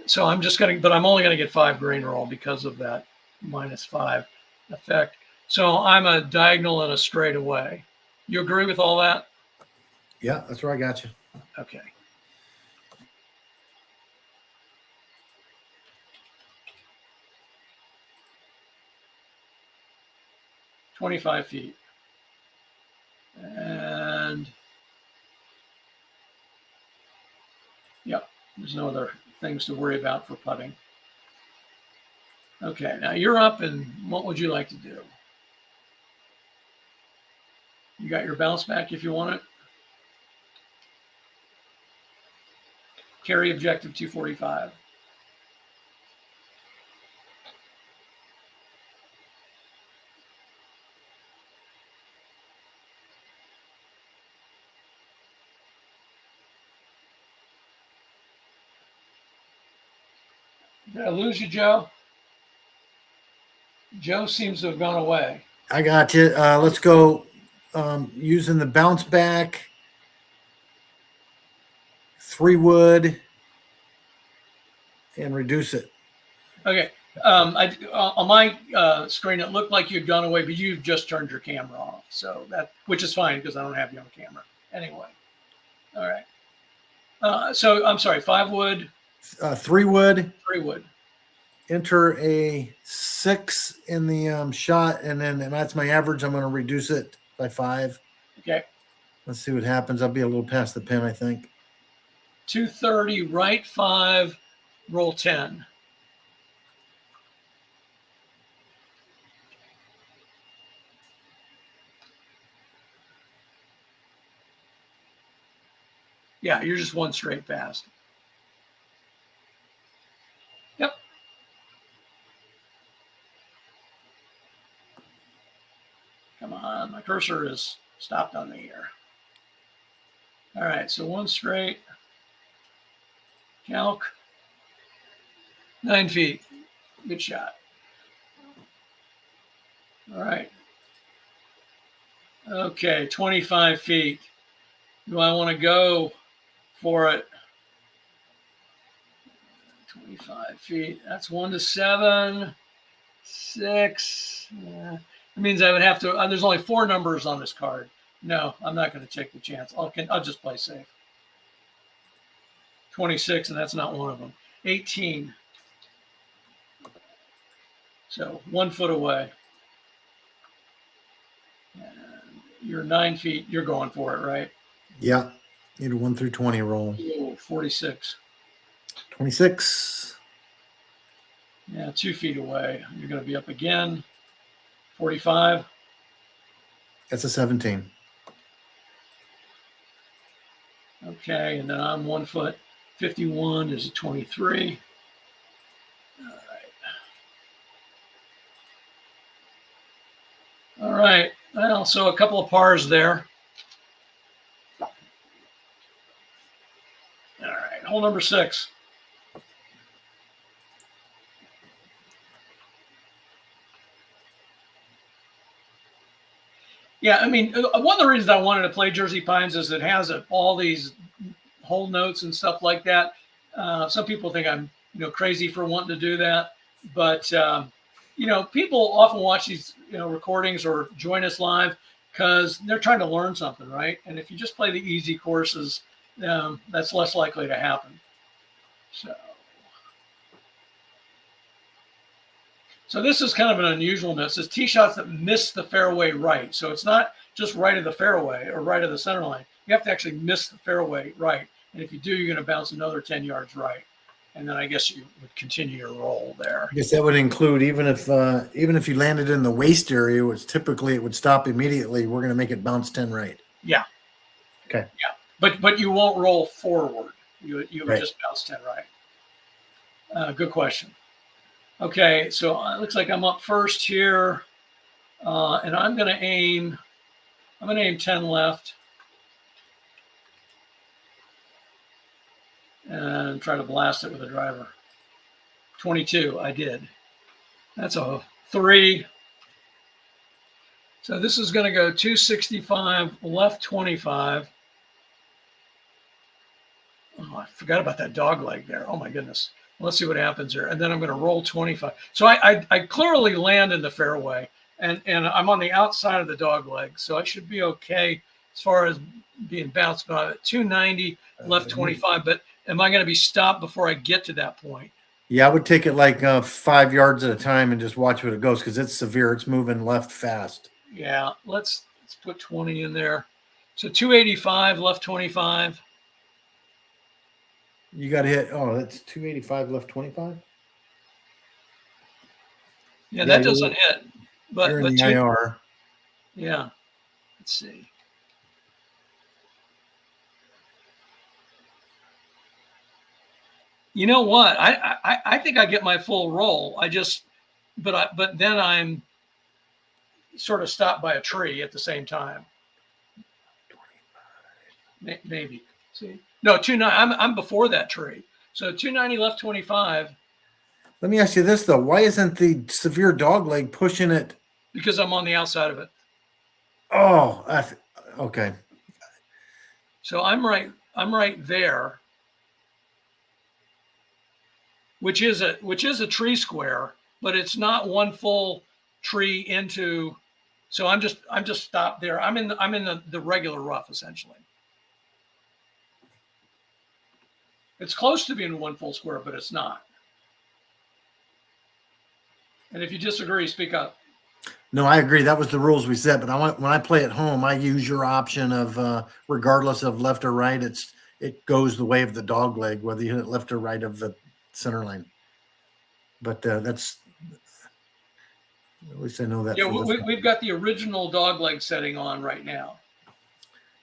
So I'm just going to, but I'm only going to get 5 green roll because of that -5 effect. So I'm a diagonal and a straight away. You agree with all that? Yeah, that's where I got you. Okay. $25 feet. And yeah, there's no other things to worry about for putting. Okay, now you're up, and what would you like to do? You got your bounce back if you want it. Carry objective 245. Did I lose you, Joe? Joe seems to have gone away. I got you. Let's go using the bounce back, 3-wood, and reduce it. Okay. On my screen, it looked like you'd gone away, but you've just turned your camera off. So which is fine because I don't have you on camera anyway. All right. So I'm sorry, 5-wood. 3-wood. 3-wood. Enter a 6 in the shot, and that's my average. I'm going to reduce it by 5. Okay. Let's see what happens. I'll be a little past the pin, I think. 230, right 5, roll 10. Yeah, you're just one straight past. Yep. Come on, my cursor is stopped on me here. All right, so one straight. Calc. 9 feet. Good shot. All right. Okay, 25 feet. Do I want to go for it? 25 feet. That's 1 to 7. 6. It means I would have to. There's only 4 numbers on this card. No, I'm not going to take the chance. I'll just play safe. 26, and that's not one of them. 18. So 1 foot away. And you're 9 feet. You're going for it, right? Yeah. Need a 1 through 20 roll. Ooh, 46. 26. Yeah, 2 feet away. You're going to be up again. 45. That's a 17. Okay, and then I'm 1 foot. 51 is a 23. All right. All right. Well, so a couple of pars there. All right. Hole number 6. Yeah, I mean, one of the reasons I wanted to play Jersey Pines is it has all these hole notes and stuff like that. Some people think I'm, crazy for wanting to do that, but people often watch these, recordings or join us live because they're trying to learn something, right? And if you just play the easy courses, that's less likely to happen. So this is kind of an unusual note. It says tee shots that miss the fairway right. So it's not just right of the fairway or right of the center line. You have to actually miss the fairway right. And if you do, you're going to bounce another 10 yards right. And then I guess you would continue your roll there. I guess that would include even if you landed in the waist area, which typically it would stop immediately, we're going to make it bounce 10 right. Yeah. Okay. Yeah. But you won't roll forward. You would Right. just bounce 10 right. Good question. Okay, so it looks like I'm up first here, and I'm going to aim 10 left and try to blast it with a driver. 22, I did. That's a 3. So this is going to go 265, left 25. Oh, I forgot about that dog leg there. Oh my goodness. Let's see what happens here. And then I'm going to roll 25. So I clearly land in the fairway, and I'm on the outside of the dog leg. So I should be okay as far as being bounced by it. 290, left 25. But am I going to be stopped before I get to that point? Yeah, I would take it like 5 yards at a time and just watch where it goes because it's severe. It's moving left fast. Yeah, let's put 20 in there. So 285, left 25. You got to hit. Oh, that's 285 left 25. Yeah, that doesn't hit. But you're in the IR. Yeah. Let's see. You know what? I think I get my full roll. But then I'm sort of stopped by a tree at the same time. 25. Maybe. See. No, 290. I'm before that tree. So 290 left 25. Let me ask you this though: why isn't the severe dog leg pushing it? Because I'm on the outside of it. Oh, okay. So I'm right there, which is a tree square, but it's not one full tree into. So I'm just stopped there. I'm in the regular rough essentially. It's close to being one full square, but it's not. And if you disagree, speak up. No, I agree. That was the rules we set. But when I play at home, I use your option of regardless of left or right, it goes the way of the dog leg, whether you hit it left or right of the center line. But that's at least I know that. Yeah, we've got the original dog leg setting on right now.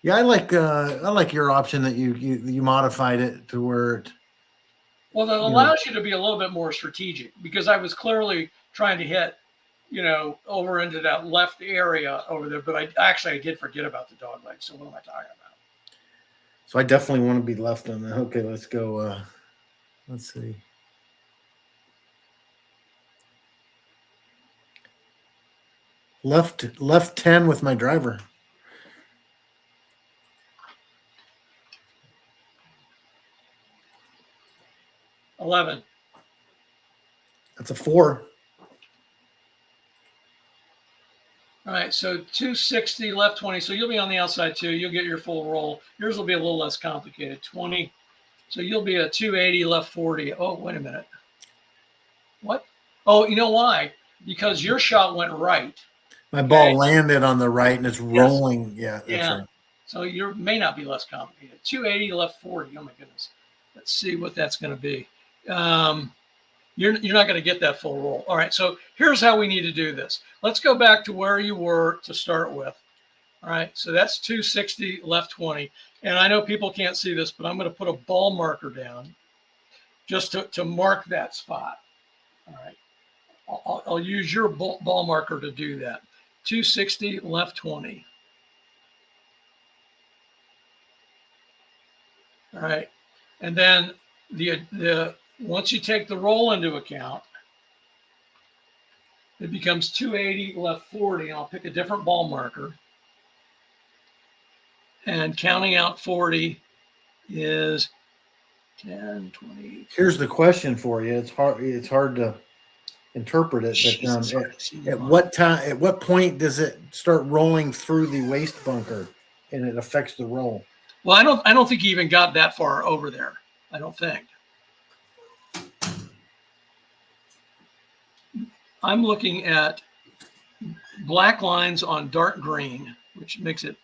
Yeah, I like your option that you modified it to where it. Well, that allows you to be a little bit more strategic because I was clearly trying to hit, over into that left area over there. But I did forget about the dog leg. So what am I talking about? So I definitely want to be left on that. Okay, let's go. Let's see. Left 10 with my driver. $11. That's a 4. All right, so 260 left 20. So you'll be on the outside too. You'll get your full roll. Yours will be a little less complicated. 20. So you'll be a 280 left 40. Oh, wait a minute. What? Oh, you know why? because your shot went right. My ball landed on the right and it's rolling. Yes. Yeah, that's right. So you may not be less complicated. 280 left 40. Oh my goodness. Let's see what that's going to be. You're not going to get that full roll. All right. So here's how we need to do this. Let's go back to where you were to start with. All right. So that's 260 left 20. And I know people can't see this, but I'm going to put a ball marker down just to mark that spot. All right. I'll use your ball marker to do that. 260 left 20. All right. And then the once you take the roll into account, it becomes 280 left 40. I'll pick a different ball marker. And counting out 40 is 10, 20. Here's the question for you. It's hard to interpret it, but at what point does it start rolling through the waste bunker and it affects the roll? Well, I don't think you even got that far over there. I don't think. I'm looking at black lines on dark green, which makes it,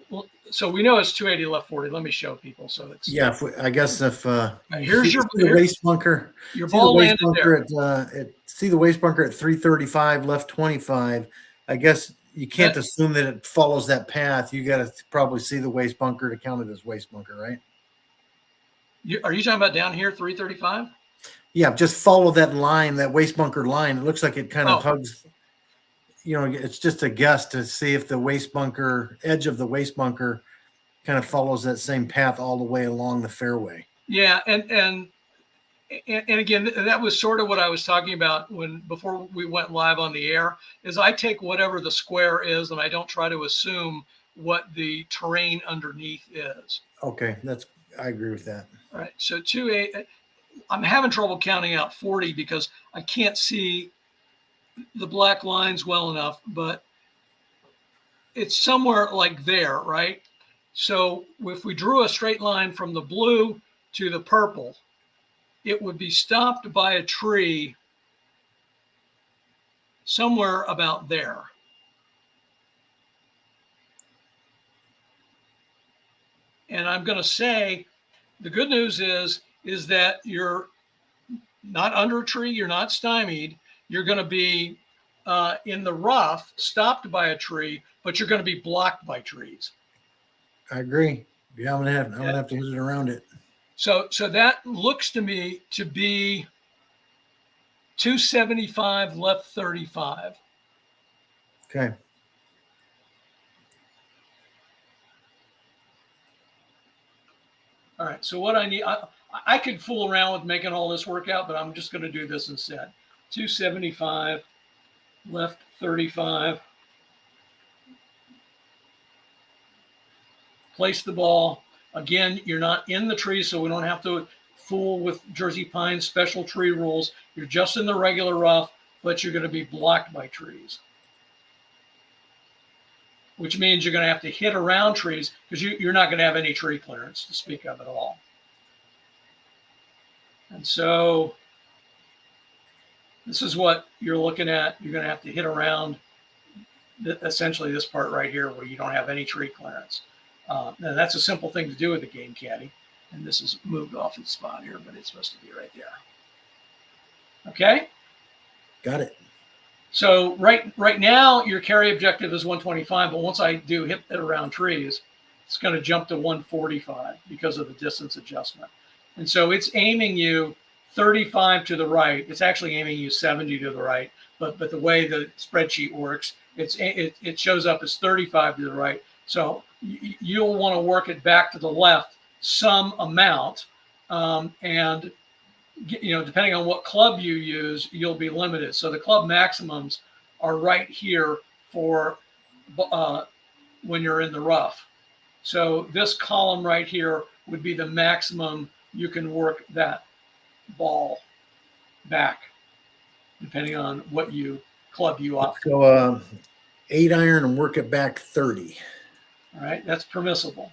well, so we know it's 280 left 40. Let me show people. So it's, yeah, here's the waste bunker. Your ball landed there. See the waste bunker at 335 left 25. I guess you can't assume that it follows that path. You got to probably see the waste bunker to count it as waste bunker, right? Are you talking about down here, 335? Yeah, just follow that line, that waste bunker line. It looks like it kind of hugs. It's just a guess to see if the waste bunker, edge of the waste bunker kind of follows that same path all the way along the fairway. Yeah, and again, that was sort of what I was talking about before we went live on the air, is I take whatever the square is and I don't try to assume what the terrain underneath is. Okay, I agree with that. All right, so 280, I'm having trouble counting out 40 because I can't see the black lines well enough, but it's somewhere like there, right? So if we drew a straight line from the blue to the purple, it would be stopped by a tree somewhere about there. And I'm going to say the good news is that you're not under a tree, you're not stymied, you're going to be in the rough, stopped by a tree, but you're going to be blocked by trees. I agree. Yeah, I'm gonna have to hit it around it. So that looks to me to be 275 left 35. Okay. All right. So what I need, I could fool around with making all this work out, but I'm just going to do this instead. 275 left 35. Place the ball. Again, you're not in the tree, so we don't have to fool with Jersey Pine's special tree rules. You're just in the regular rough, but you're going to be blocked by trees, which means you're going to have to hit around trees because you're not going to have any tree clearance to speak of at all. And so this is what you're looking at. You're going to have to hit around essentially this part right here where you don't have any tree clearance. Now that's a simple thing to do with the game caddy. And this is moved off its spot here, but it's supposed to be right there. Okay? Got it. So right now, your carry objective is 125, but once I do hit it around trees, it's going to jump to 145 because of the distance adjustment. And so it's aiming you 35 to the right. It's actually aiming you 70 to the right, but the way the spreadsheet works, it shows up as 35 to the right. So you'll want to work it back to the left some amount, and depending on what club you use, you'll be limited. So the club maximums are right here for when you're in the rough. So this column right here would be the maximum you can work that ball back, depending on what club you opt for. So 8 iron and work it back 30. All right, that's permissible.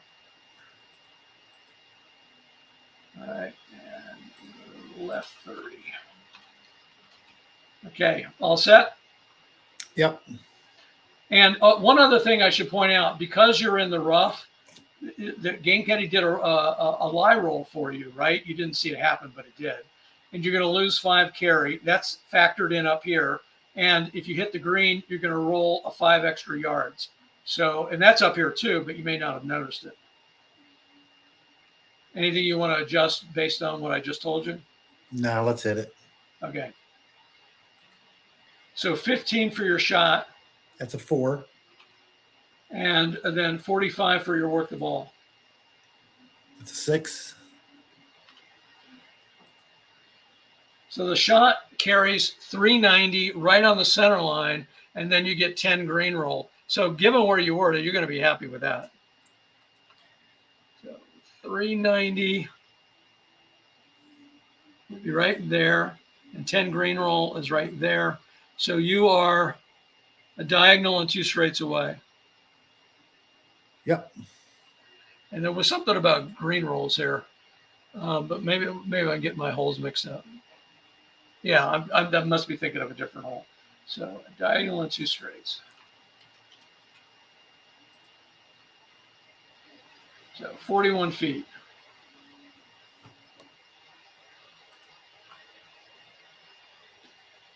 All right, and left 30. Okay, all set? Yep. And one other thing I should point out, because you're in the rough, the game caddy did a lie roll for you, right? You didn't see it happen, but it did. And you're going to lose 5 carry. That's factored in up here. And if you hit the green, you're going to roll a 5 extra yards. So, and that's up here too, but you may not have noticed it. Anything you want to adjust based on what I just told you? No, let's hit it. Okay. So 15 for your shot. That's a 4. And then 45 for your work the ball. That's a 6. So the shot carries 390 right on the center line, and then you get 10 green roll. So given where you were, you're going to be happy with that. So 390 would be right there, and 10 green roll is right there. So you are a diagonal and 2 straights away. Yep. And there was something about green rolls here, but maybe I get my holes mixed up. Yeah, I must be thinking of a different hole. So a diagonal and 2 straights. So 41 feet.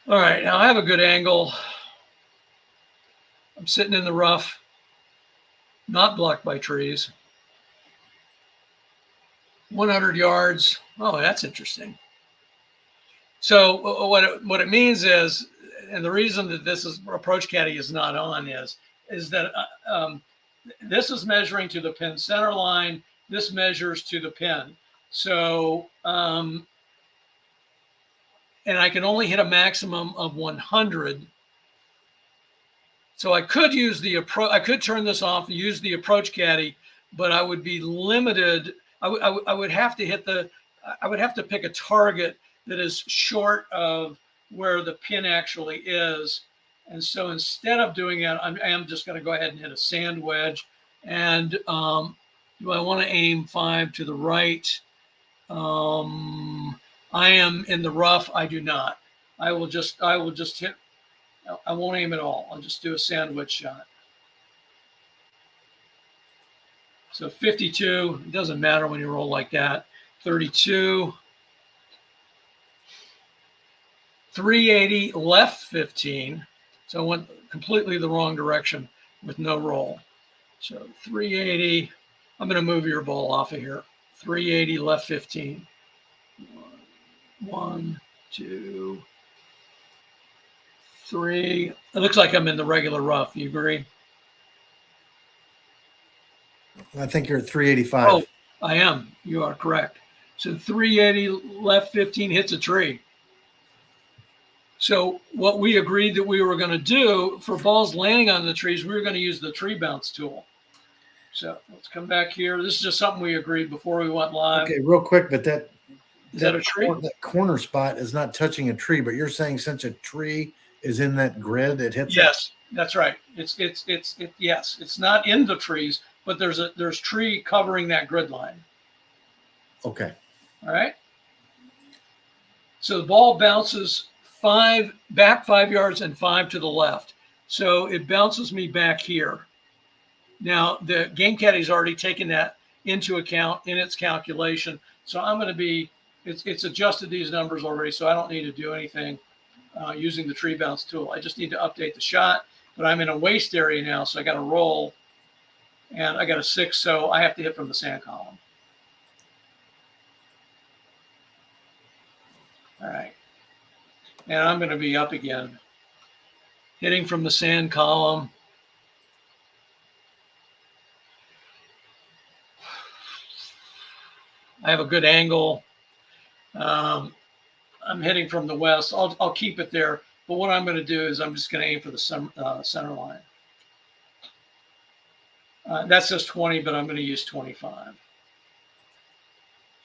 All right, now I have a good angle. I'm sitting in the rough, not blocked by trees. 100 yards. Oh, that's interesting. So what it means is, and the reason that this is approach caddy is not on is that this is measuring to the pin center line. This measures to the pin. So, and I can only hit a maximum of 100. So I could use I could turn this off and use the approach caddy, but I would be limited. I would have to I would have to pick a target that is short of where the pin actually is. And so instead of doing that, I am just going to go ahead and hit a sand wedge. And do I want to aim 5 to the right? I am in the rough. I do not. I will just hit. I won't aim at all. I'll just do a sand wedge shot. So 52, it doesn't matter when you roll like that. 32. 380 left 15. So I went completely the wrong direction with no roll. So 380. I'm going to move your ball off of here. 380 left 15. 1, 2, 3. It looks like I'm in the regular rough. You agree? I think you're at 385. Oh, I am. You are correct. So 380 left 15 hits a tree. So what we agreed that we were going to do for balls landing on the trees, we were going to use the tree bounce tool. So let's come back here. This is just something we agreed before we went live. Okay, real quick, but is that a tree? That corner spot is not touching a tree, but you're saying since a tree is in that grid, it hits. Yes, that's right. Yes, it's not in the trees, but there's tree covering that grid line. Okay. All right. So the ball bounces back 5 yards and 5 to the left. So it bounces me back here. Now the game caddy's already taken that into account in its calculation. So I'm going to be, it's adjusted these numbers already. So I don't need to do anything using the tree bounce tool. I just need to update the shot, but I'm in a waste area now. So I got to roll and I got a 6. So I have to hit from the sand column. All right. And I'm going to be up again, hitting from the sand column. I have a good angle. I'm hitting from the west. I'll keep it there. But what I'm going to do is I'm just going to aim for the center line. That says 20, but I'm going to use 25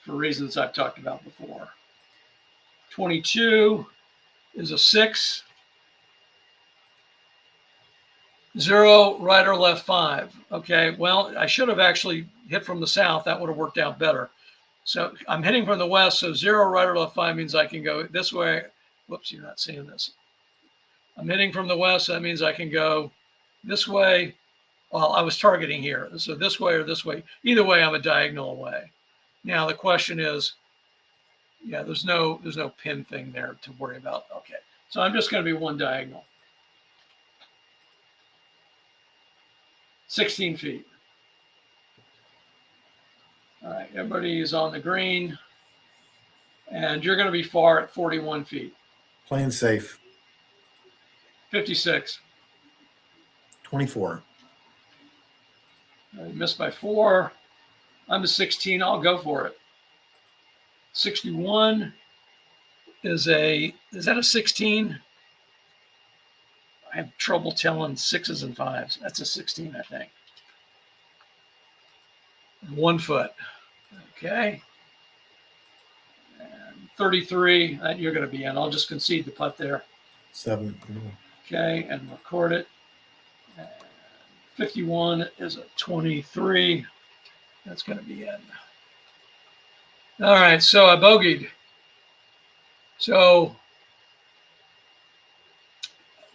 for reasons I've talked about before. 22 is a 6. 0, right or left 5. Okay, well, I should have actually hit from the south. That would have worked out better. So I'm hitting from the west, so 0, right or left 5 means I can go this way. Whoops, you're not seeing this. I'm hitting from the west. So that means I can go this way. Well, I was targeting here. So this way or this way. Either way, I'm a diagonal away. Now the question is, yeah, there's no pin thing there to worry about. Okay. So I'm just going to be one diagonal. 16 feet. All right, everybody is on the green. And you're going to be far at 41 feet. Playing safe. 56. 24. I missed by 4. I'm a 16. I'll go for it. 61 is that a 16? I have trouble telling 6s and 5s. That's a 16, I think. 1 foot. Okay. And 33, you're going to be in. I'll just concede the putt there. 7. Okay, and record it. And 51 is a 23. That's going to be in. All right, so I bogeyed. So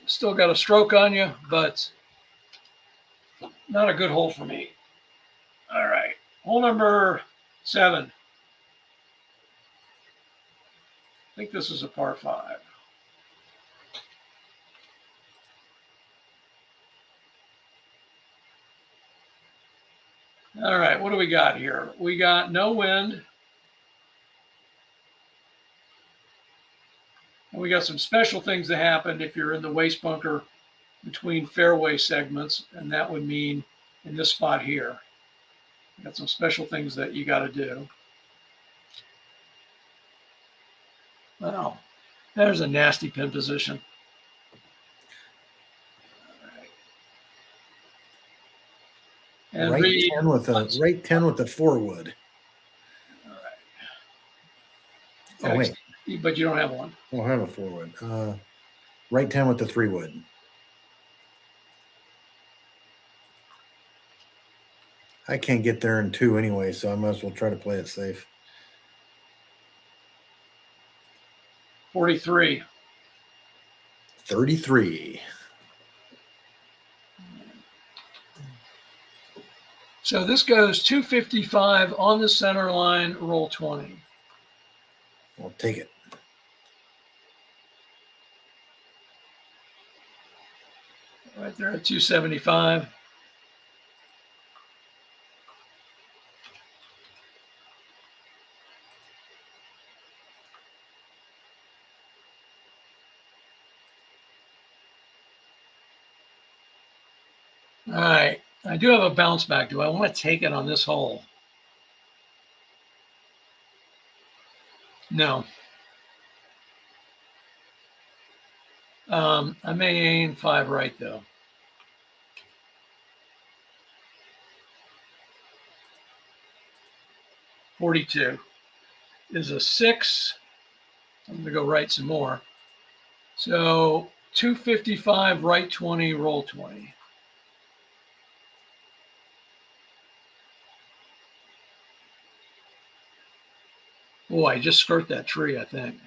still got a stroke on you, but not a good hole for me. All right, hole number 7. I think this is a par 5. All right, what do we got here? We got no wind. And we got some special things that happen if you're in the waste bunker between fairway segments, and that would mean in this spot here. We got some special things that you got to do. Wow, there's a nasty pin position. And right 10 with a 4 wood. All right. Oh wait, but you don't have one. I don't have a 4 wood. Right 10 with the 3 wood. I can't get there in 2 anyway, so I might as well try to play it safe. 43. 33. So this goes 255 on the center line, roll 20. I'll take it. Right there at 275. All right. I do have a bounce back. Do I want to take it on this hole? No. I may aim 5 right, though. .42 is a 6. I'm going to go right some more. So 255, right 20, roll 20. Oh, I just skirt that tree, I think.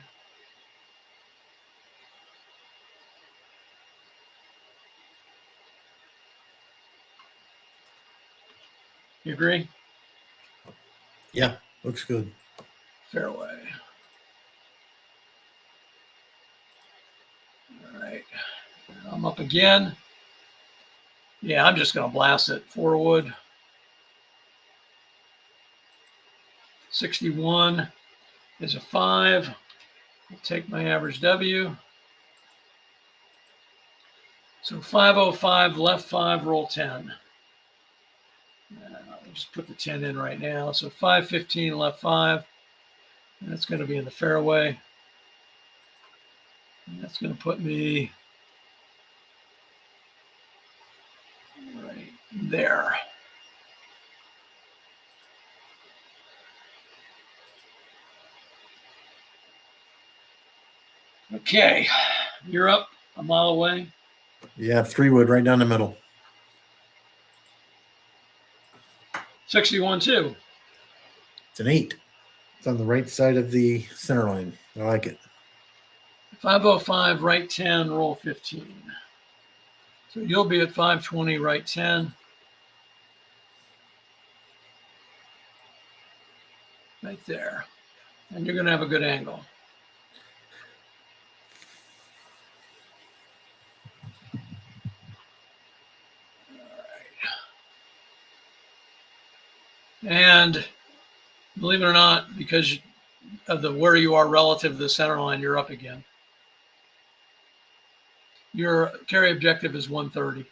You agree? Yeah, looks good. Fairway. All right. I'm up again. Yeah, I'm just going to blast it. 4 wood. 61 is a 5. I'll take my average W. So 505, left 5, roll 10. I'll just put the 10 in right now. So 515, left 5. And that's going to be in the fairway. And that's going to put me right there. Okay, you're up a mile away. Yeah, 3 wood right down the middle. 61 too. It's an 8. It's on the right side of the center line. I like it. 505, right 10, roll 15. So you'll be at 520, right 10. Right there. And you're going to have a good angle. And believe it or not, because of the where you are relative to the center line, you're up again. Your carry objective is 130.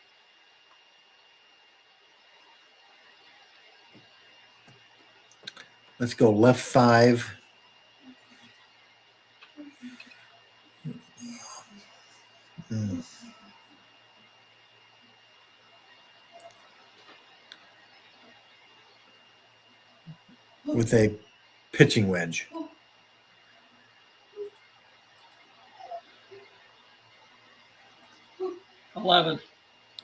Let's go left 5. With a pitching wedge. $11.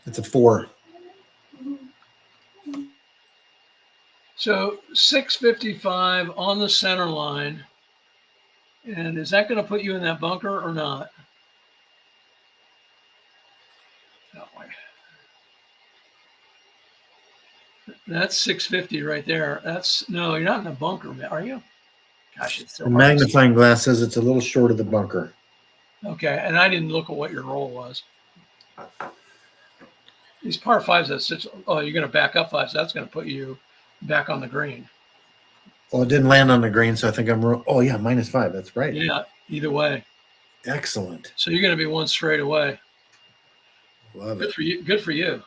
It's a 4. So 655 on the center line. And is that going to put you in that bunker or not? No way. That's 650 right there. No, you're not in the bunker, are you? Gosh, it's so The hard. magnifying glass says it's a little short of the bunker. Okay, and I didn't look at what your roll was. These par 5s, you're going to back up 5, so that's going to put you back on the green. Well, it didn't land on the green, so I think I'm wrong. Oh, yeah, -5. That's right. Yeah, either way. Excellent. So you're going to be one straight away. Love Good it. for you. Good for you.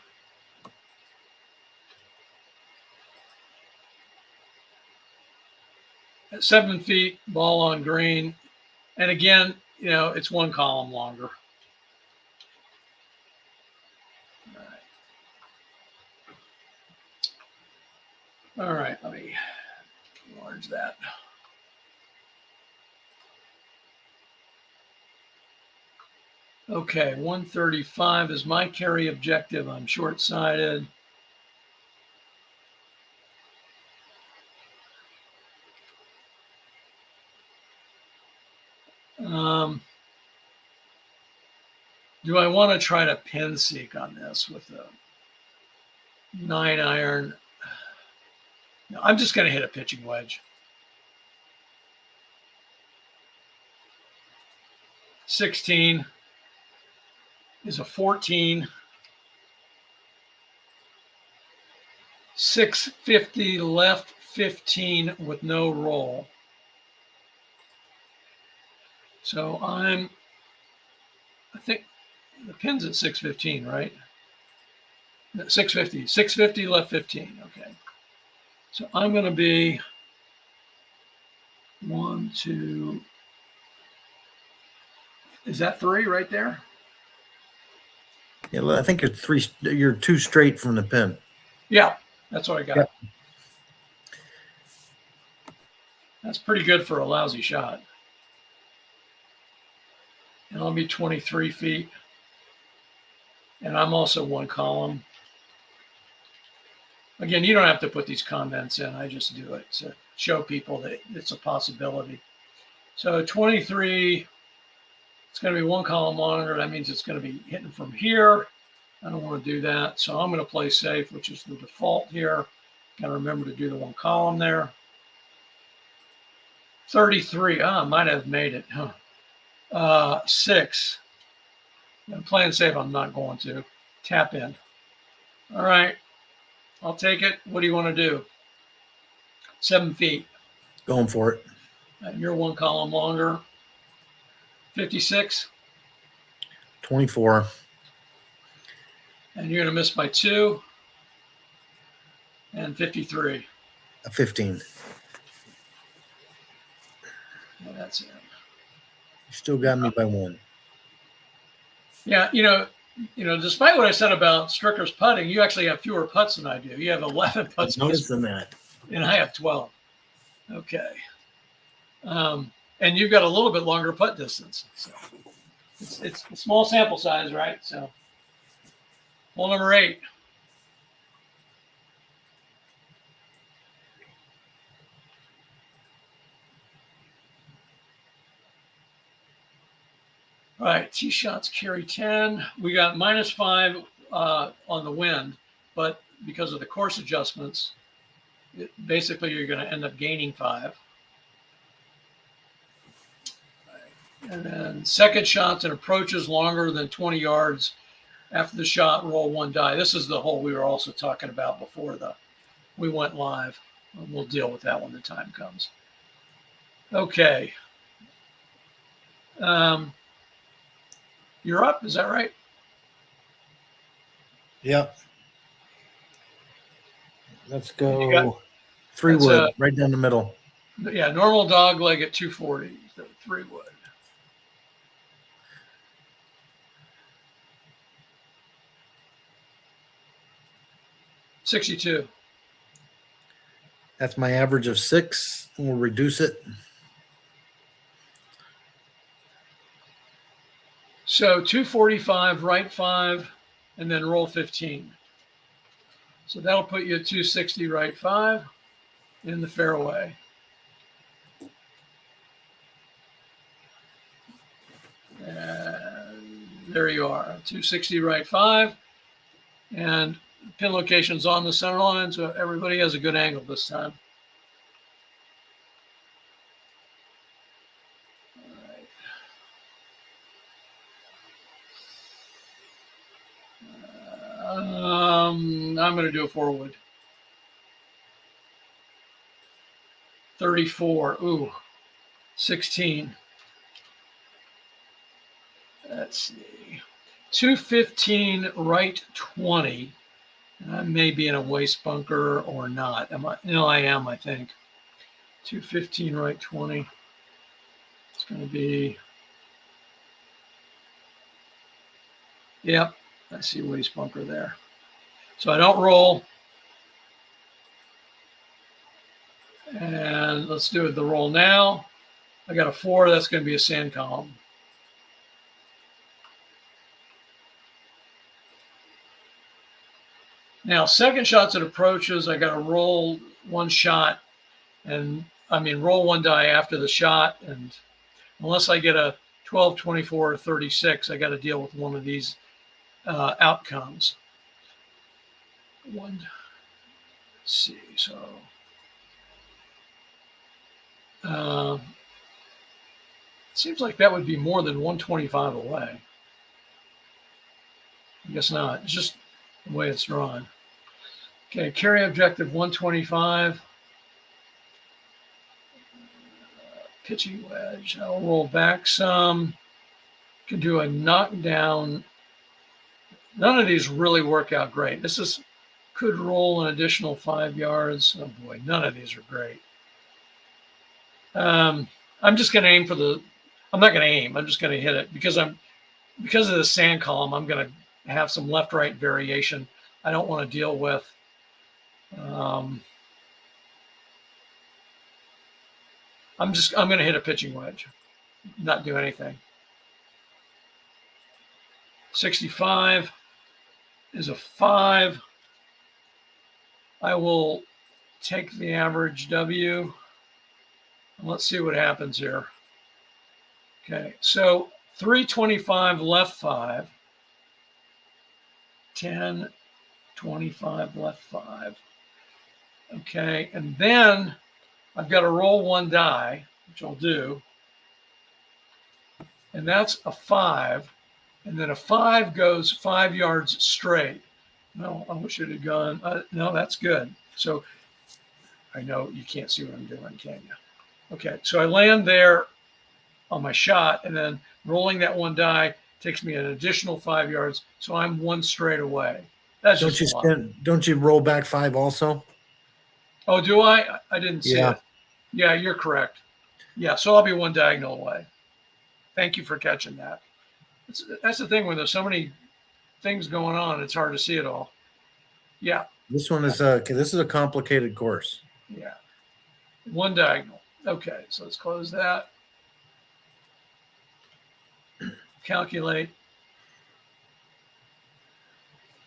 At 7 feet, ball on green. And again, it's one column longer. All right, let me enlarge that. Okay, 135 is my carry objective. I'm short-sighted. Do I want to try to pin seek on this with a 9-iron? No, I'm just going to hit a pitching wedge. 16 is a 14. 650 left 15 with no roll. So I think the pin's at 615, right? 650. 650 left 15. Okay. So I'm going to be 1, 2. Is that 3 right there? Yeah, I think you're 3. You're 2 straight from the pin. Yeah, that's what I got. Yep. That's pretty good for a lousy shot. And I'll be 23 feet. And I'm also one column. Again, you don't have to put these comments in. I just do it to show people that it's a possibility. So 23, it's going to be one column longer. That means it's going to be hitting from here. I don't want to do that. So I'm going to play safe, which is the default here. Got to remember to do the one column there. 33. I might have made it. 6. I'm playing safe. I'm not going to. Tap in. All right. I'll take it. What do you want to do? 7 feet. Going for it. You're one column longer. 56. 24. And you're going to miss by 2. And 53. A 15. Well, that's it. You still got me by 1. Yeah, despite what I said about Stricker's putting, you actually have fewer putts than I do. You have 11 putts. Noticing that. And I have 12. Okay. And you've got a little bit longer putt distance. So it's a small sample size, right? So hole number 8. All right, tee shots carry 10. We got -5 on the wind, but because of the course adjustments, basically you're going to end up gaining 5. And then second shots and approaches longer than 20 yards after the shot, roll 1 die. This is the hole we were also talking about before we went live. We'll deal with that when the time comes. Okay. You're up, is that right? Yep. Let's go 3 wood, right down the middle. Yeah, normal dog leg at 240, so 3 wood. $62. That's my average of 6. We'll reduce it. So 245, right 5, and then roll 15. So that'll put you at 260, right 5 in the fairway. And there you are, 260, right 5. And pin location's on the center line, so everybody has a good angle this time. I'm going to do a 4 wood. 34. Ooh, 16. Let's see. 215, right 20. And I may be in a waste bunker or not. Am I? No, I am, I think. 215, right 20. It's going to be. Yep, I see waste bunker there. So I don't roll. And let's do the roll now. I got a 4. That's going to be a sand column. Now, second shots at approaches, I got to roll 1 shot, and roll 1 die after the shot. And unless I get a 12, 24, or 36, I got to deal with one of these outcomes. Let's see. So it seems like that would be more than 125 away. I guess not. It's just the way it's drawn. Okay, carry objective 125. Pitching wedge. I'll roll back some. Can do a knockdown. None of these really work out great. This could roll an additional 5 yards. Oh boy, none of these are great. I'm just going to aim for the. I'm not going to aim. I'm just going to hit it because of the sand column. I'm going to have some left-right variation. I don't want to deal with. I'm going to hit a pitching wedge, not do anything. 65 is a 5. I will take the average W. Let's see what happens here. Okay, so 325 left 5, 10, 25 left 5. Okay, and then I've got to roll 1 die, which I'll do. And that's a 5. And then a 5 goes 5 yards straight. No, I wish it had gone. No, that's good. So I know you can't see what I'm doing, can you? Okay, so I land there on my shot, and then rolling that 1 die takes me an additional 5 yards. So I'm 1 straight away. That's Don't you roll back 5 also? Oh, do I? I didn't see it. Yeah, you're correct. Yeah, so I'll be 1 diagonal away. Thank you for catching that. That's the thing when there's so many things going on, it's hard to see it all. Yeah. This one is this is a complicated course. Yeah. 1 diagonal. Okay, so let's close that. Calculate.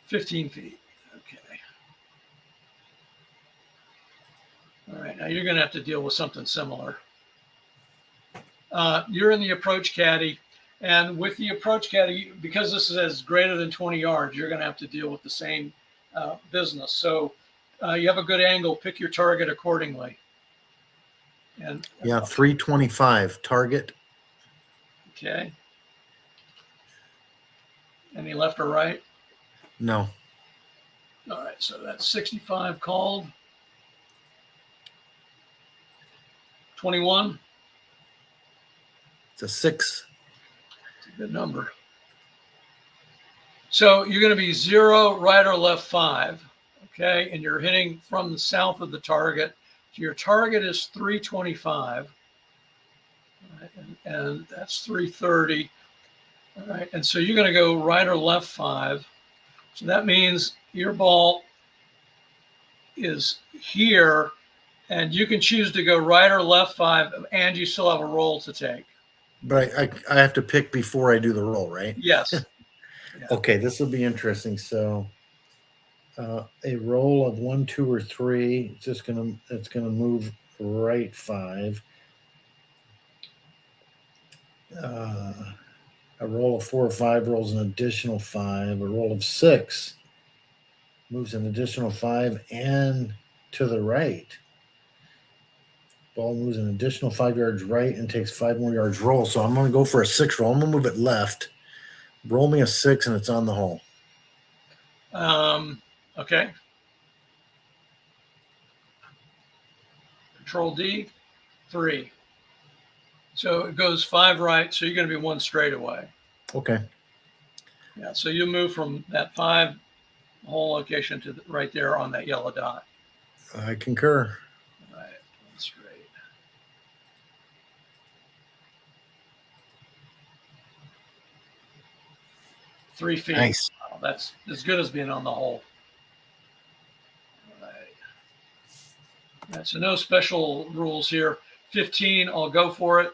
15 feet. Okay. All right, now you're going to have to deal with something similar. You're in the approach caddy. And with the approach caddy, because this is greater than 20 yards, you're going to have to deal with the same business. So you have a good angle, pick your target accordingly. And yeah, 325 target. Okay. Any left or right? No. All right, so that's 65 called. 21. It's a 6. It's a good number. So you're going to be 0, right or left 5. Okay, and you're hitting from the south of the target. So your target is 325. All right, and that's 330. All right, and so you're going to go right or left 5. So that means your ball is here, and you can choose to go right or left 5, and you still have a roll to take. But I have to pick before I do the roll, right? Yes. Yeah. Okay, this will be interesting. So a roll of 1, 2, or 3, it's gonna move right 5. A roll of 4 or 5 rolls an additional 5. A roll of 6 moves an additional 5 and to the right. Ball moves an additional 5 yards right and takes 5 more yards roll. So I'm going to go for a 6 roll. I'm going to move it left. Roll me a 6 and it's on the hole. Okay. Control D, 3. So it goes 5 right. So you're going to be 1 straight away. Okay. Yeah. So you move from that 5 hole location to right there on that yellow dot. I concur. All right. 1 straight. Three feet. Nice. Wow, that's as good as being on the hole. All right. Yeah, so no special rules here. 15, I'll go for it.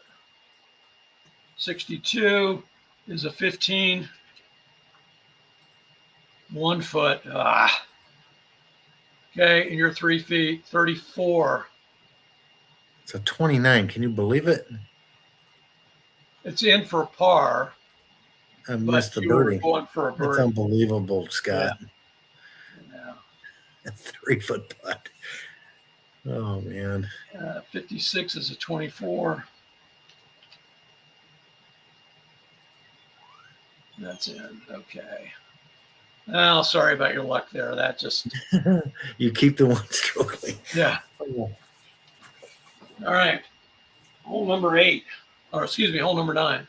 62 is a 15. 1 foot. Okay, and you're 3 feet. 34. It's a 29. Can you believe it? It's in for par. I missed the you were birdie. going for a birdie. That's unbelievable, Scott. Yeah. A 3-foot putt. Oh, man. 56 is a 24. That's in. Okay. Oh, sorry about your luck there. That just. You keep the one struggling. Yeah. Oh. All right. Hole number 8. Or excuse me, hole number 9.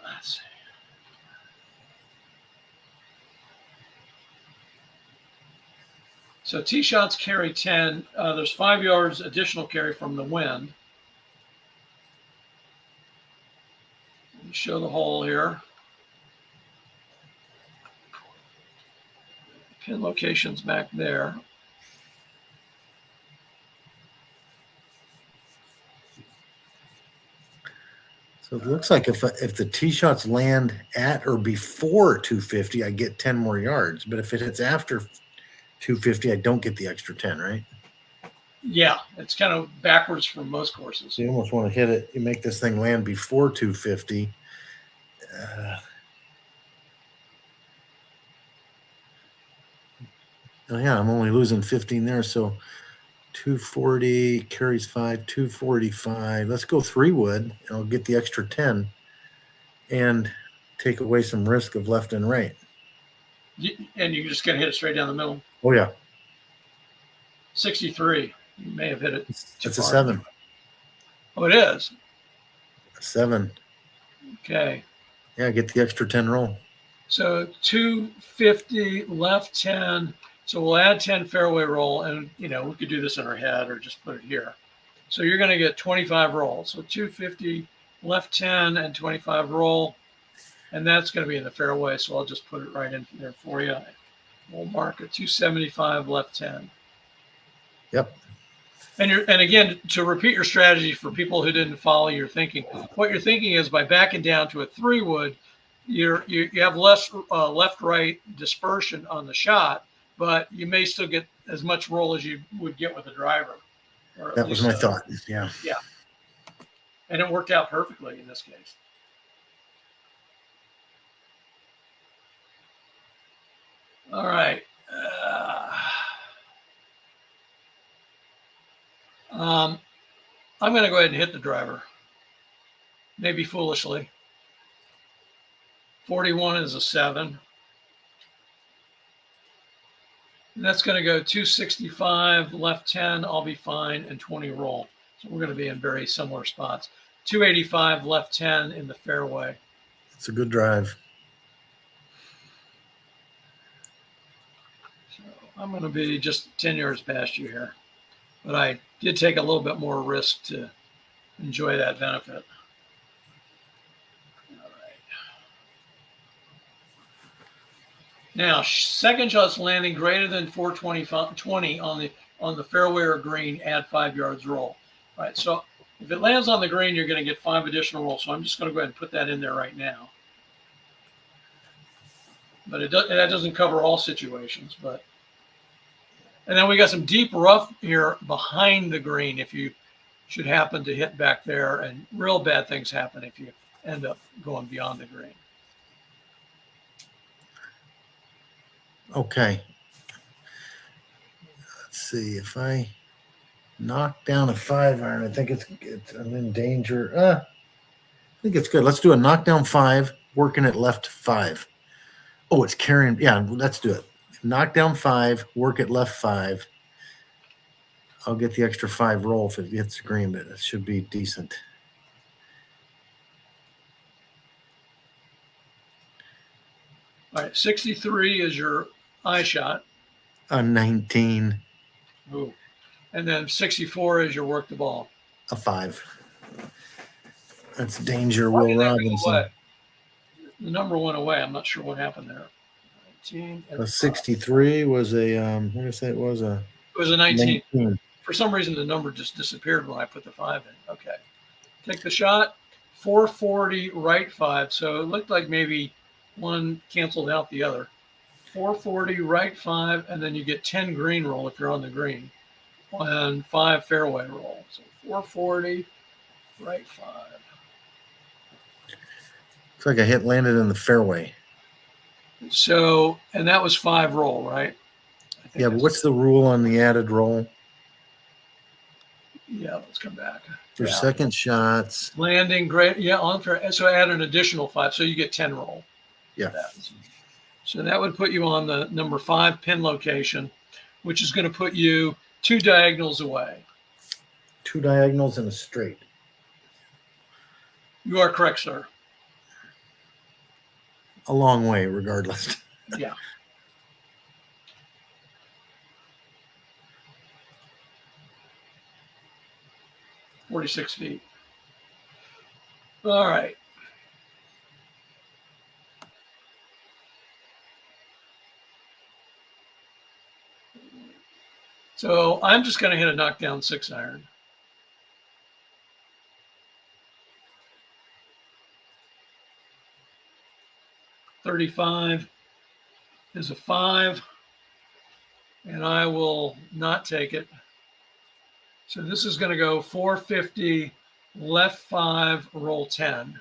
Let's see. So tee shots carry 10. There's 5 yards additional carry from the wind. Let me show the hole here. Pin location's back there. So it looks like if the tee shots land at or before 250, I get 10 more yards. But if it hits after 250, I don't get the extra 10, right? Yeah, it's kind of backwards for most courses. So you almost want to hit it. You make this thing land before 250. Oh, yeah, I'm only losing 15 there. So 240 carries 5, 245. Let's go 3 wood. And I'll get the extra 10 and take away some risk of left and right. And you're just going to hit it straight down the middle. Oh, yeah. 63. You may have hit it. It's a 7. Oh, it is? A 7. Okay. Yeah, get the extra 10 roll. So 250, left 10. So we'll add 10 fairway roll, and we could do this in our head or just put it here. So you're going to get 25 rolls. So 250, left 10, and 25 roll, and that's going to be in the fairway. So I'll just put it right in there for you. We'll mark a 275, left 10. Yep. And again, to repeat your strategy for people who didn't follow your thinking, what you're thinking is by backing down to a 3 wood, you have less left-right dispersion on the shot, but you may still get as much roll as you would get with a driver. Or That was my thought. Yeah. Yeah. And it worked out perfectly in this case. All right. I'm going to go ahead and hit the driver. Maybe foolishly. 41 is a 7. And that's going to go 265, left 10, I'll be fine, and 20 roll. So we're going to be in very similar spots. 285, left 10 in the fairway. It's a good drive. So I'm going to be just 10 yards past you here. But I did take a little bit more risk to enjoy that benefit. All right. Now, second shot's landing greater than 420 on the fairway or green, add 5 yards roll. All right, so if it lands on the green, you're going to get 5 additional rolls. So I'm just going to go ahead and put that in there right now. But that doesn't cover all situations. And then we got some deep rough here behind the green if you should happen to hit back there, and real bad things happen if you end up going beyond the green. Okay. Let's see if I knock down a 5-iron. I think I'm in danger. I think it's good. Let's do a knockdown 5, working at left 5. Oh, it's carrying. Yeah, let's do it. Knockdown 5, work at left 5. I'll get the extra 5 roll if it hits the green, but it should be decent. All right, 63 is your eye shot. 19. Ooh. And then 64 is your work the ball. A 5. That's danger, Will Robinson. The number went away. I'm not sure what happened there. 19. A 63 was a, what did I say it was? It was a 19. 19. For some reason, the number just disappeared when I put the 5 in. Okay. Take the shot. 440, right 5. So it looked like maybe one canceled out the other. 440, right 5, and then you get 10 green roll if you're on the green, and 5 fairway roll. So 440, right 5. Looks like I landed in the fairway. So, and that was 5 roll, right? Yeah, but what's the rule on the added roll? Yeah, let's come back. For second shots. Landing, great. Yeah, on fair. So add an additional 5, so you get 10 roll. Yeah. So that would put you on the number 5 pin location, which is going to put you 2 diagonals away. 2 diagonals and a straight. You are correct, sir. A long way, regardless. Yeah. "46 feet. All right. So I'm just going to hit a knockdown 6-iron. .35 is a 5, and I will not take it. So this is going to go 450, left 5, roll 10.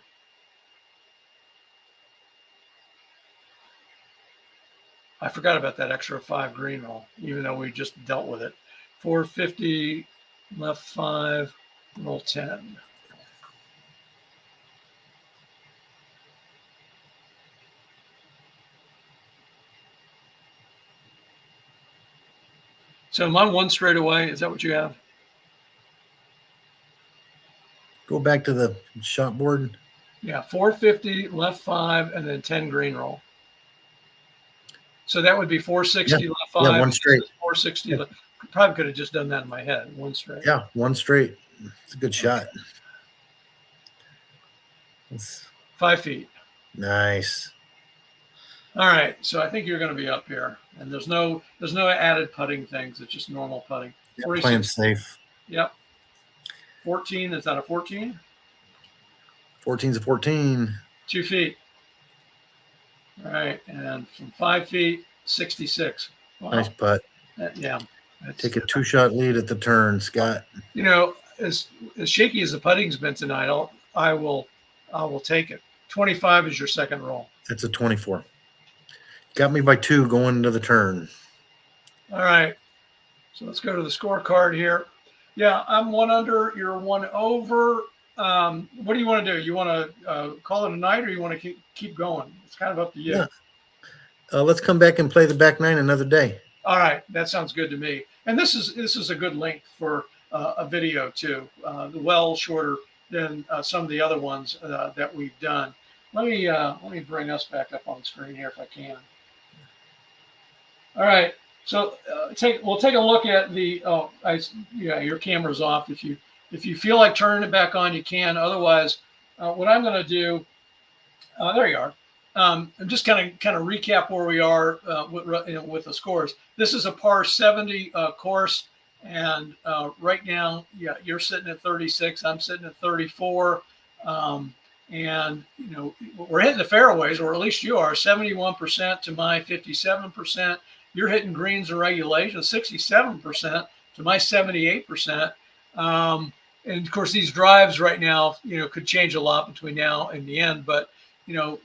I forgot about that extra 5 green roll, even though we just dealt with it. 450, left 5, roll 10. So am I 1 straight away? Is that what you have? Go back to the shot board. Yeah, 450, left 5, and then 10 green roll. So that would be 460, left 5. Yeah, 1 straight. 460. Yeah. Probably could have just done that in my head. 1 straight. Yeah, 1 straight. It's a good shot. It's 5 feet. Nice. All right, so I think you're going to be up here, and there's no added putting things. It's just normal putting. Yeah, playing safe. Yep. 14. Is that a 14? 14's a 14. 2 feet. All right, and from 5 feet, 66. Wow. Nice putt. Yeah. Take a 2-shot lead at the turn, Scott. You know, as shaky as the putting's been tonight, I will take it. 25 is your second roll. That's a 24. Got me by 2 going into the turn. All right. So let's go to the scorecard here. Yeah, I'm 1 under. You're 1 over. What do you want to do? You want to call it a night, or you want to keep going? It's kind of up to you. Yeah. Let's come back and play the back 9 another day. All right, that sounds good to me. And this is a good length for a video too. Well shorter than some of the other ones that we've done. Let me bring us back up on the screen here if I can. All right. So we'll take a look at the. Your camera's off. If you feel like turning it back on, you can. Otherwise, what I'm going to do. There you are. I'm just kind of recap where we are with the scores. This is a par 70 course, and right now, yeah, you're sitting at 36. I'm sitting at 34, and we're hitting the fairways, or at least you are, 71% to my 57%. You're hitting greens and regulation, 67% to my 78%. And of course, these drives right now, could change a lot between now and the end, but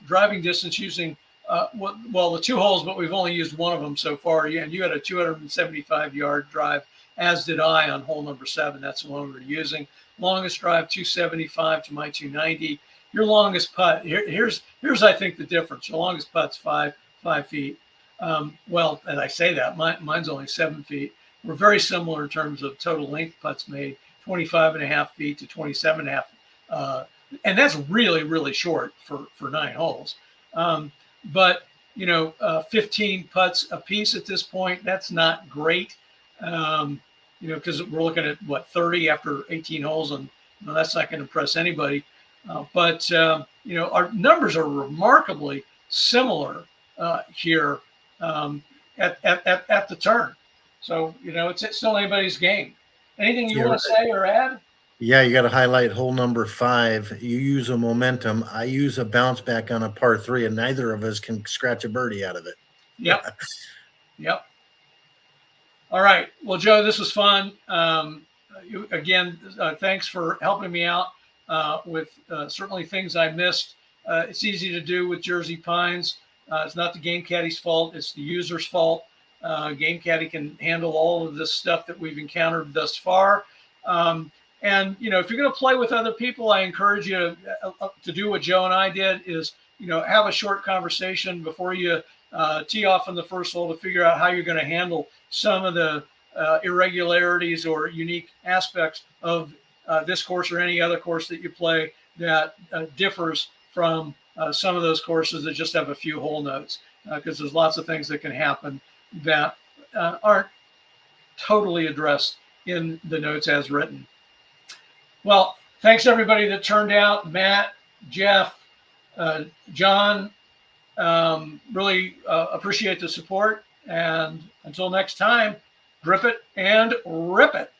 driving distance using, the 2 holes, but we've only used one of them so far. Yeah, and you had a 275-yard drive, as did I on hole number 7. That's the one we're using. Longest drive, 275 to my 290. Your longest putt, here's I think the difference. Your longest putt's 5 feet. Well, and I say that, mine's only 7 feet. We're very similar in terms of total length putts made, 25.5 feet to 27.5. And that's really, really short for 9 holes. But 15 putts a piece at this point, that's not great. Because we're looking at 30 after 18 holes, and that's not going to impress anybody. But our numbers are remarkably similar here at the turn. So it's still anybody's game. Anything you want to say or add? Yeah, you got to highlight hole number 5. You use a momentum. I use a bounce back on a par 3, and neither of us can scratch a birdie out of it. Yep. Yep. All right. Well, Joe, this was fun. Thanks for helping me out with certainly things I missed. It's easy to do with Jersey Pines. It's not the Game Caddy's fault. It's the user's fault. Game Caddy can handle all of this stuff that we've encountered thus far. And, if you're going to play with other people, I encourage you to do what Joe and I did, is, have a short conversation before you tee off on the first hole to figure out how you're going to handle some of the irregularities or unique aspects of this course or any other course that you play that differs from some of those courses that just have a few hole notes, because there's lots of things that can happen that aren't totally addressed in the notes as written. Well, thanks everybody that turned out. Matt, Jeff, John, really appreciate the support. And until next time, grip it and rip it.